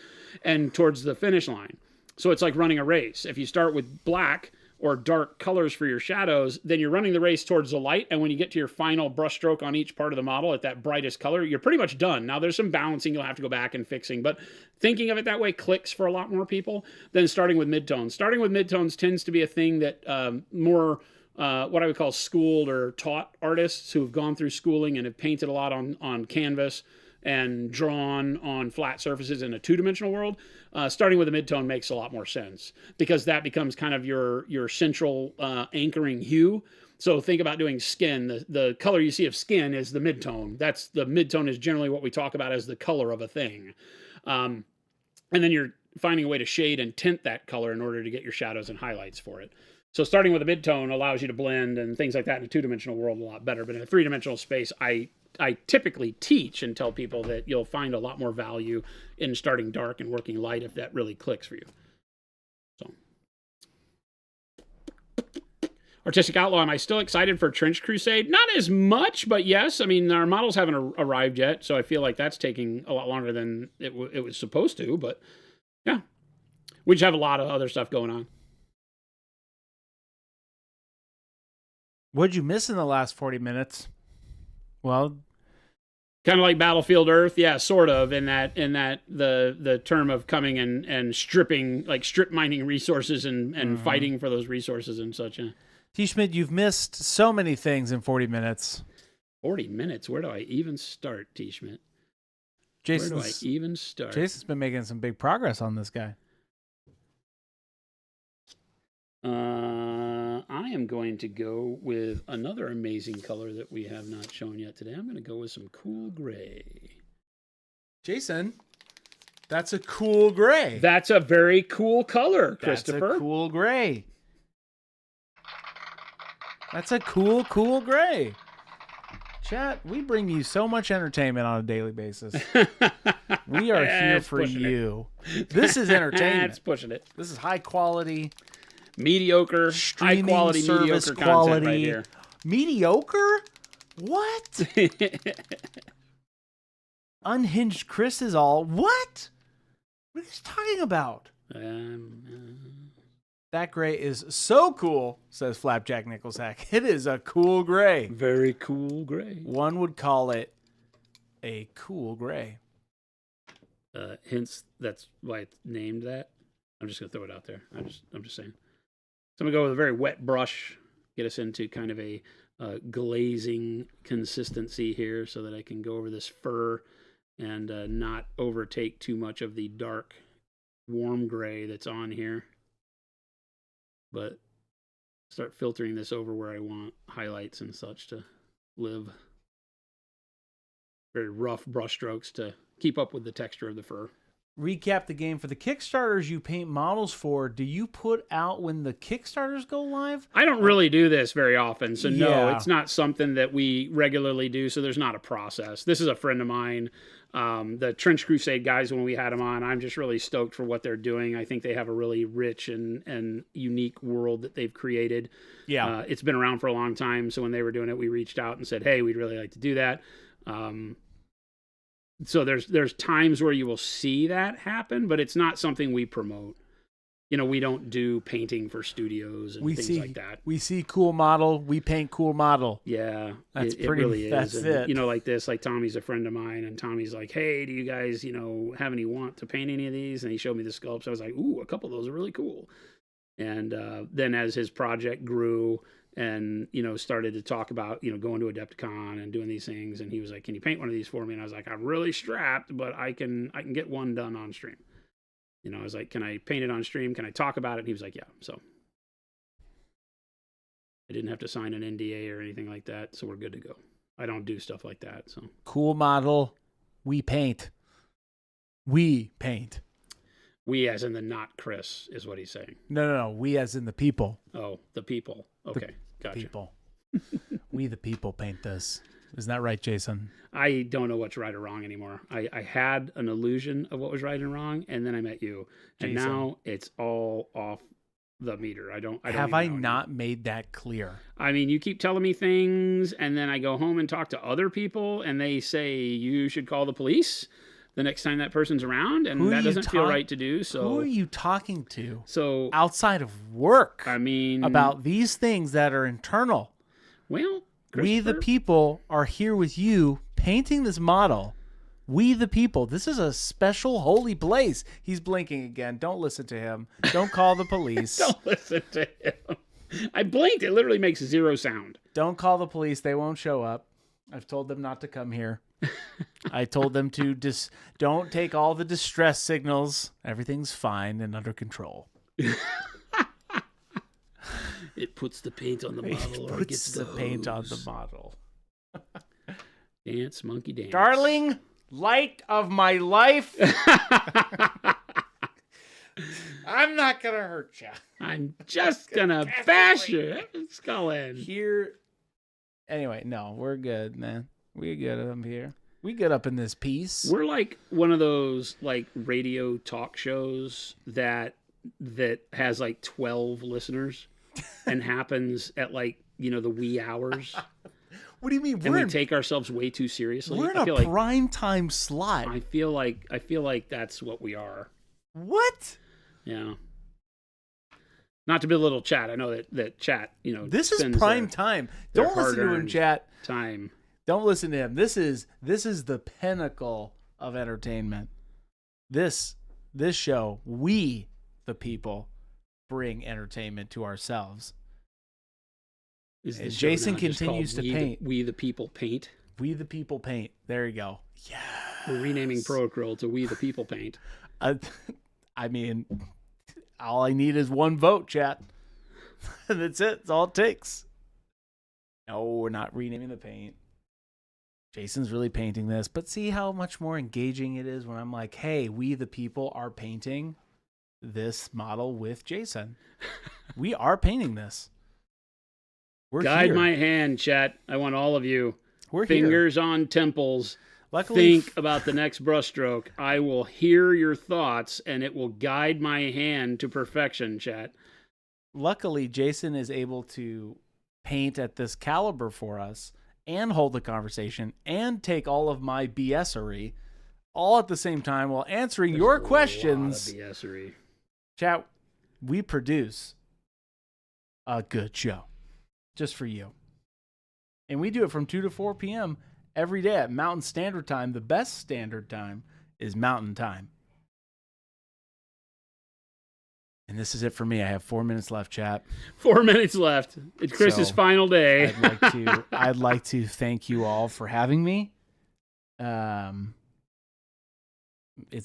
and towards the finish line. So it's like running a race. If you start with black or dark colors for your shadows, then you're running the race towards the light. And when you get to your final brushstroke on each part of the model at that brightest color, you're pretty much done. Now there's some balancing you'll have to go back and fixing, but thinking of it that way clicks for a lot more people than starting with midtones. Starting with midtones tends to be a thing that more what I would call schooled or taught artists who have gone through schooling and have painted a lot on canvas and drawn on flat surfaces in a two-dimensional world, starting with a midtone makes a lot more sense because that becomes kind of your central anchoring hue. So think about doing skin. The color you see of skin is the midtone. The midtone is generally what we talk about as the color of a thing. And then you're finding a way to shade and tint that color in order to get your shadows and highlights for it. So starting with a midtone allows you to blend and things like that in a two-dimensional world a lot better. But in a three-dimensional space, I typically teach and tell people that you'll find a lot more value in starting dark and working light if that really clicks for you. So, Artistic Outlaw, am I still excited for Trench Crusade? Not as much, but yes. I mean, our models haven't arrived yet, so I feel like that's taking a lot longer than it was supposed to. But yeah, we just have a lot of other stuff going on. What'd you miss in the last 40 minutes? Well, kind of like Battlefield Earth, yeah, sort of. In that the term of coming and stripping, like strip mining resources and fighting for those resources and such. Yeah. T. Schmidt, you've missed so many things in 40 minutes. 40 minutes? Where do I even start, T. Schmidt? Where do I even start? Jason's been making some big progress on this guy. I am going to go with another amazing color that we have not shown yet today. I'm going to go with some cool gray. Jason, that's a cool gray. That's a very cool color, Christopher. That's a cool gray. That's a cool gray. Chat, we bring you so much entertainment on a daily basis. We are here for you. This is entertainment. It's pushing it. This is high quality. Mediocre, high quality, service mediocre quality. content right here. Mediocre? What? Unhinged Chris is all. What? What are you talking about? That gray is so cool, says Flapjack Nickelsack. It is a cool gray. Very cool gray. One would call it a cool gray. Hence, that's why it's named that. I'm just gonna throw it out there. I'm just saying. So I'm going to go with a very wet brush, get us into kind of a glazing consistency here so that I can go over this fur and not overtake too much of the dark, warm gray that's on here. But start filtering this over where I want highlights and such to live. Very rough brush strokes to keep up with the texture of the fur. Recap the game for the Kickstarters you paint models for. Do you put out when the Kickstarters go live? I don't really do this very often, so no, it's not something that we regularly do, so there's not a process. This is a friend of mine, the Trench Crusade guys, when we had them on. I'm just really stoked for what they're doing. I think they have a really rich and unique world that they've created. Yeah. It's been around for a long time, so when they were doing it, we reached out and said, hey, we'd really like to do that. So there's times where you will see that happen, but it's not something we promote. You know, we don't do painting for studios and things like that. We see cool model, we paint cool model. Yeah, that's it really is. That's it. You know, like this, like Tommy's a friend of mine, and Tommy's like, hey, do you guys, have any want to paint any of these? And he showed me the sculpts. I was like, ooh, a couple of those are really cool. And then as his project grew and, started to talk about, going to Adepticon and doing these things. And he was like, can you paint one of these for me? And I was like, I'm really strapped, but I can get one done on stream. I was like, can I paint it on stream? Can I talk about it? And he was like, yeah. So I didn't have to sign an NDA or anything like that. So we're good to go. I don't do stuff like that. So cool model. We paint. We paint. We as in the not Chris is what he's saying. No. We as in the people. Oh, the people. Okay, gotcha. People. We the people paint this. Isn't that right, Jason? I don't know what's right or wrong anymore. I had an illusion of what was right and wrong, and then I met you, and Jason, now it's all off the meter. I don't. Have I not made that clear? I mean, you keep telling me things, and then I go home and talk to other people, and they say you should call the police the next time that person's around, and that doesn't feel right to do. So who are you talking to? So outside of work, I mean, about these things that are internal. Well, we the people are here with you painting this model. We the people. This is a special holy place. He's blinking again. Don't listen to him. Don't call the police. Don't listen to him. I blinked. It literally makes zero sound. Don't call the police. They won't show up. I've told them not to come here. I told them to don't take all the distress signals. Everything's fine and under control. It puts the paint on the bottle, or it gets the paint on the bottle. Dance, monkey dance. Darling, light of my life. I'm not going to hurt you. I'm just going to bash your skull in. Here. Anyway, no, we're good, man. We're good up here. We get up in this piece. We're like one of those like radio talk shows that has like 12 listeners and happens at like, the wee hours. What do you mean? And we take ourselves way too seriously. We're in a prime time slot. I feel like that's what we are. What? Yeah. Not to belittle Chat. I know that Chat, this is prime time. Don't listen to him, Chat. Time. Don't listen to him. This is the pinnacle of entertainment. This show, we the people bring entertainment to ourselves. Jason continues to paint. We the people paint. We the people paint. There you go. Yeah. We're renaming Procurl to We the People Paint. I mean, all I need is one vote, Chat. That's it. That's all it takes. No, we're not renaming the paint. Jason's really painting this, but see how much more engaging it is when I'm like, hey, we the people are painting this model with Jason. We are painting this. Guide here. my hand, Chat. I want all of you. We're Fingers on temples. Luckily, think about the next brushstroke. I will hear your thoughts, and it will guide my hand to perfection, Chat. Luckily, Jason is able to paint at this caliber for us and hold the conversation and take all of my BS-ery all at the same time while answering your questions. A lot of BS-ery. Chat, we produce a good show just for you. And we do it from 2 to 4 p.m. every day at Mountain Standard Time. The best standard time is Mountain Time. And this is it for me. I have 4 minutes left, Chat. 4 minutes left. It's Chris's final day. I'd like to thank you all for having me. It's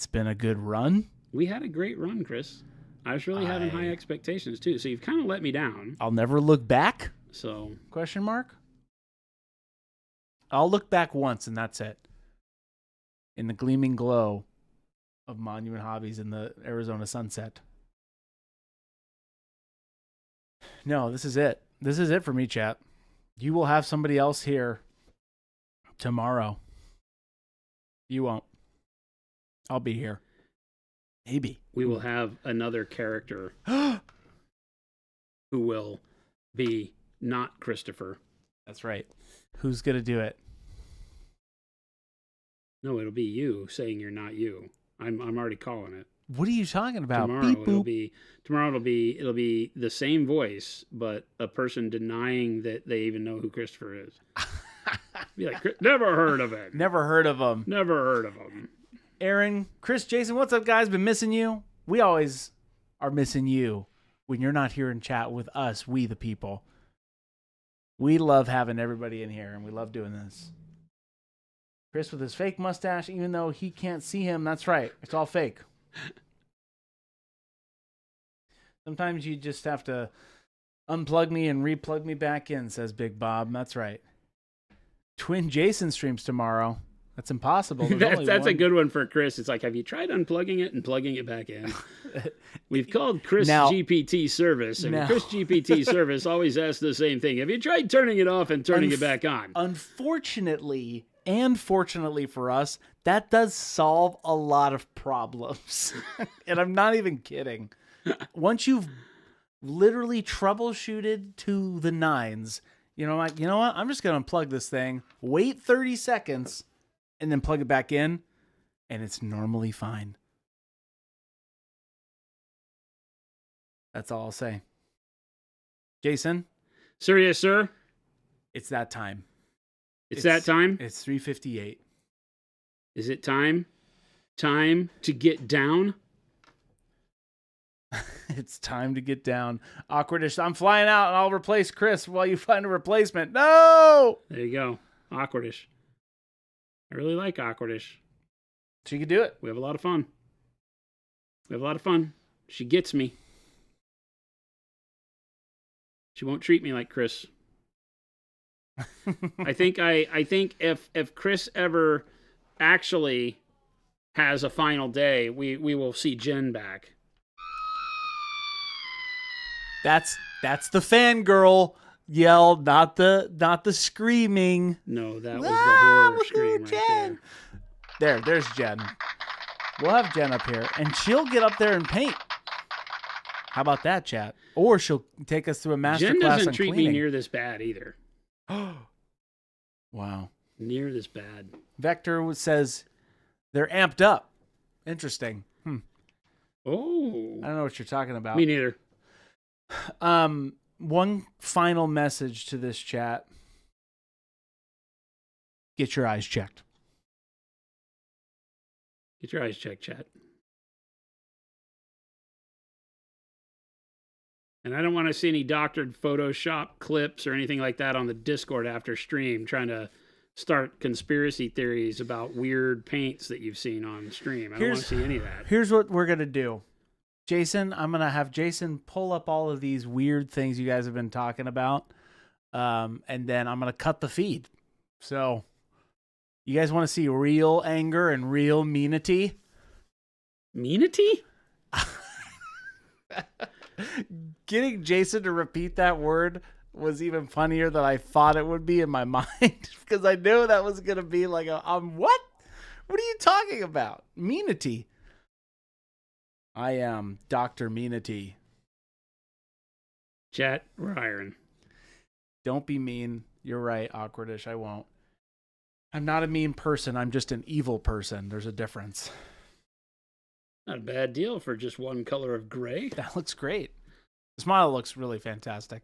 been a good run. We had a great run, Chris. I was really having high expectations too. So you've kind of let me down. I'll never look back. So question mark? I'll look back once and that's it. In the gleaming glow of Monument Hobbies in the Arizona sunset. No, this is it. This is it for me, Chat. You will have somebody else here tomorrow. You won't. I'll be here. Maybe. We will have another character who will be not Christopher. That's right. Who's going to do it? No, it'll be you saying you're not you. I'm already calling it. What are you talking about? Tomorrow it'll be the same voice, but a person denying that they even know who Christopher is. Be like, never heard of it. Never heard of him. Never heard of him. Aaron, Chris, Jason, what's up, guys? Been missing you. We always are missing you when you're not here in chat with us, we the people. We love having everybody in here, and we love doing this. Chris with his fake mustache, even though he can't see him, that's right. It's all fake. Sometimes you just have to unplug me and replug me back in, says Big Bob. That's right. Twin Jason streams tomorrow. That's impossible. That's a good one for Chris. It's like, have you tried unplugging it and plugging it back in? We've called Chris GPT service, and Chris GPT service always asks the same thing. Have you tried turning it off and turning it back on? Unfortunately, and fortunately for us, that does solve a lot of problems. And I'm not even kidding. Once you've literally troubleshooted to the nines, you know what? I'm just going to unplug this thing, wait 30 seconds, and then plug it back in, and it's normally fine. That's all I'll say. Jason? Sir, yes, sir? It's that time. It's that time? It's 3:58. Is it time? Time to get down? It's time to get down. Awkwardish. I'm flying out, and I'll replace Chris while you find a replacement. No! There you go. Awkwardish. I really like Awkwardish. She can do it. We have a lot of fun. She gets me. She won't treat me like Chris. I think if Chris ever actually has a final day, we will see Jen back. That's the fangirl yell, not the screaming. No, that was the horror scream right Jen. There's Jen. We'll have Jen up here, and she'll get up there and paint. How about that, chat? Or she'll take us through a master Jen class doesn't on treat cleaning. me near this bad either. Wow. Near this bad. Vector says they're amped up. Interesting. Oh. I don't know what you're talking about. Me neither. One final message to this chat. Get your eyes checked. Get your eyes checked, chat. And I don't want to see any doctored Photoshop clips or anything like that on the Discord after stream, trying to start conspiracy theories about weird paints that you've seen on stream. I don't want to see any of that. Here's what we're going to do. Jason, I'm going to have Jason pull up all of these weird things you guys have been talking about. And then I'm going to cut the feed. So you guys want to see real anger and real meanity? Meanity? Getting Jason to repeat that word was even funnier than I thought it would be in my mind, because I knew that was going to be like what? What are you talking about? Meanity. I am Dr. Meanity. Chat, we're hiring. Don't be mean. You're right, Awkwardish. I won't. I'm not a mean person. I'm just an evil person. There's a difference. Not a bad deal for just one color of gray. That looks great. The smile looks really fantastic.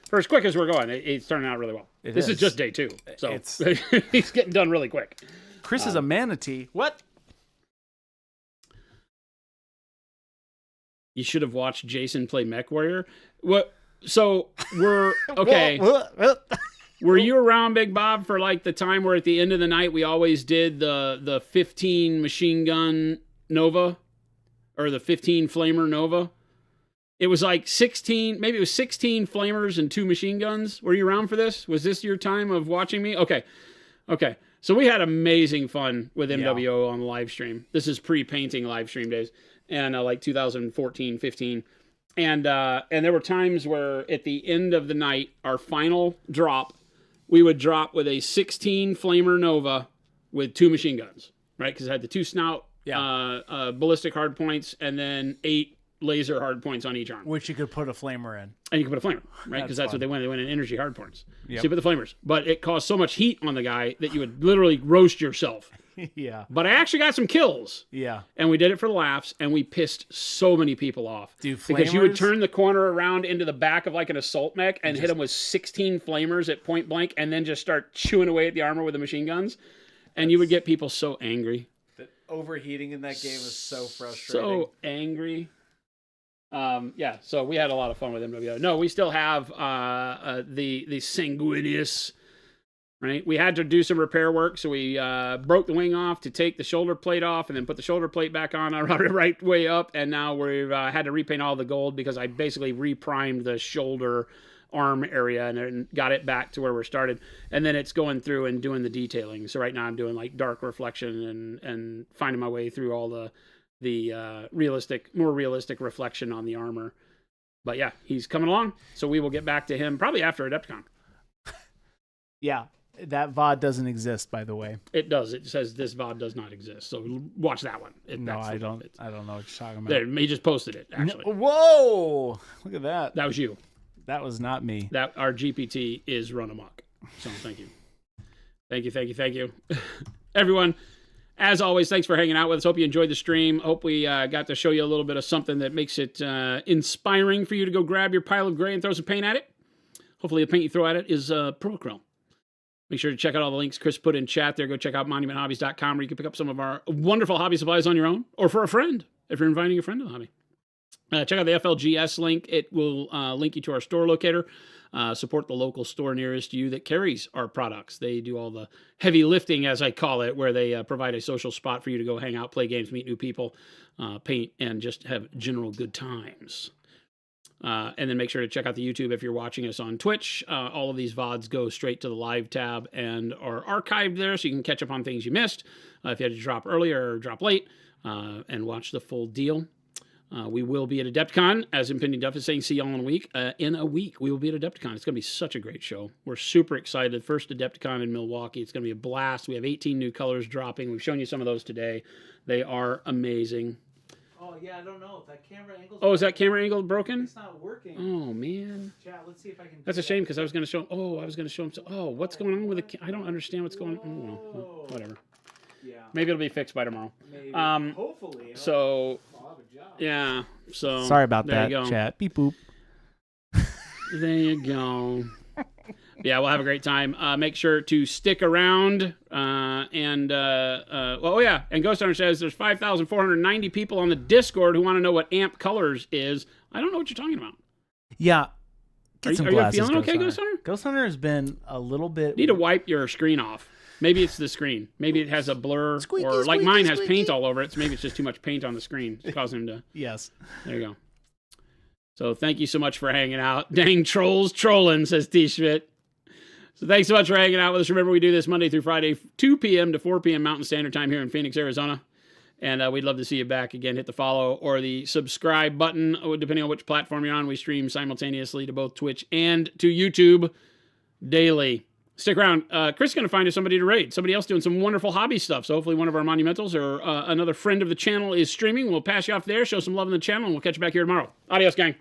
For as quick as we're going, it's turning out really well. This is just day 2, so he's getting done really quick. Chris is a manatee. What? You should have watched Jason play MechWarrior. What? So we're okay. Were you around, Big Bob, for like the time where at the end of the night we always did the 15 machine gun Nova, or the 15 flamer Nova? It was like 16, maybe it was 16 flamers and 2 machine guns. Were you around for this? Was this your time of watching me? Okay. So we had amazing fun with MWO on the live stream. This is pre-painting live stream days, and like 2014, 15. And there were times where at the end of the night, our final drop, we would drop with a 16 flamer Nova with 2 machine guns, right? Because it had the 2 snout ballistic hard points and then 8 laser hard points on each arm. Which you could put a flamer in. And you can put a flamer, right? Because that's what they went. They went in energy hard points. Yep. So you put the flamers. But it caused so much heat on the guy that you would literally roast yourself. Yeah. But I actually got some kills. Yeah. And we did it for the laughs, and we pissed so many people off. Dude, because you would turn the corner around into the back of like an assault mech and hit them with 16 flamers at point blank, and then just start chewing away at the armor with the machine guns. And you would get people so angry. The overheating in that game was so frustrating. So angry. So we had a lot of fun with MWO. No, we still have the Sanguinius, right? We had to do some repair work, so we broke the wing off to take the shoulder plate off and then put the shoulder plate back on right way up, and now we've had to repaint all the gold because I basically reprimed the shoulder arm area and got it back to where we're started, and then it's going through and doing the detailing. So right now I'm doing like dark reflection and finding my way through all the more realistic reflection on the armor. But yeah, he's coming along, so we will get back to him probably after Adepticon. Yeah, that VOD doesn't exist, by the way. It does. It says this VOD does not exist, so watch that one. No, I don't know what you're talking about. There, he just posted it, actually. No, whoa! Look at that. That was you. That was not me. That our GPT is run amok. So thank you. Thank you. Everyone, as always, thanks for hanging out with us. Hope you enjoyed the stream. Hope we got to show you a little bit of something that makes it inspiring for you to go grab your pile of gray and throw some paint at it. Hopefully the paint you throw at it is Prochrome. Make sure to check out all the links Chris put in chat there. Go check out monumenthobbies.com where you can pick up some of our wonderful hobby supplies on your own or for a friend if you're inviting a friend to the hobby. Check out the FLGS link. It will link you to our store locator. Support the local store nearest you that carries our products. They do all the heavy lifting, as I call it, where they provide a social spot for you to go hang out, play games, meet new people, paint, and just have general good times. And then make sure to check out the YouTube if you're watching us on Twitch. All of these VODs go straight to the live tab and are archived there, so you can catch up on things you missed if you had to drop earlier or drop late, and watch the full deal. We will be at Adepticon, as Impending Duff is saying, see y'all in a week. In a week, we will be at Adepticon. It's going to be such a great show. We're super excited. First Adepticon in Milwaukee. It's going to be a blast. We have 18 new colors dropping. We've shown you some of those today. They are amazing. Oh, yeah, I don't know. If that camera angle... Oh, is that camera angle broken? It's not working. Oh, man. Chat, let's see if I can... That's a shame, because I was going to show... Oh, I was going to show him... Oh, what's going on with the... I don't understand what's going on. Oh, whatever. Yeah. Maybe it'll be fixed by tomorrow. Maybe. Hopefully. So... I'll have a job. Yeah, so... Sorry about there that, you go. chat. Beep boop. There you go. Yeah, we'll have a great time. Make sure to stick around. And Ghost Hunter says there's 5,490 people on the Discord who want to know what amp colors is. I don't know what you're talking about. Yeah. Are you feeling okay, Ghost Hunter? Ghost Hunter has been a little bit... You need to wipe your screen off. Maybe it's the screen. Maybe it has a blur, Squeaky, or like squeaky, mine has squeaky. paint all over it, so maybe it's just too much paint on the screen. It's causing him to... Yes. There you go. So thank you so much for hanging out. Dang trolls trolling, says T-Schmidt. So thanks so much for hanging out with us. Remember, we do this Monday through Friday, 2 p.m. to 4 p.m. Mountain Standard Time here in Phoenix, Arizona. And we'd love to see you back again. Hit the follow or the subscribe button, depending on which platform you're on. We stream simultaneously to both Twitch and to YouTube daily. Stick around. Chris is going to find us somebody to raid. Somebody else doing some wonderful hobby stuff. So hopefully one of our monumentals or another friend of the channel is streaming. We'll pass you off there, show some love in the channel, and we'll catch you back here tomorrow. Adios, gang.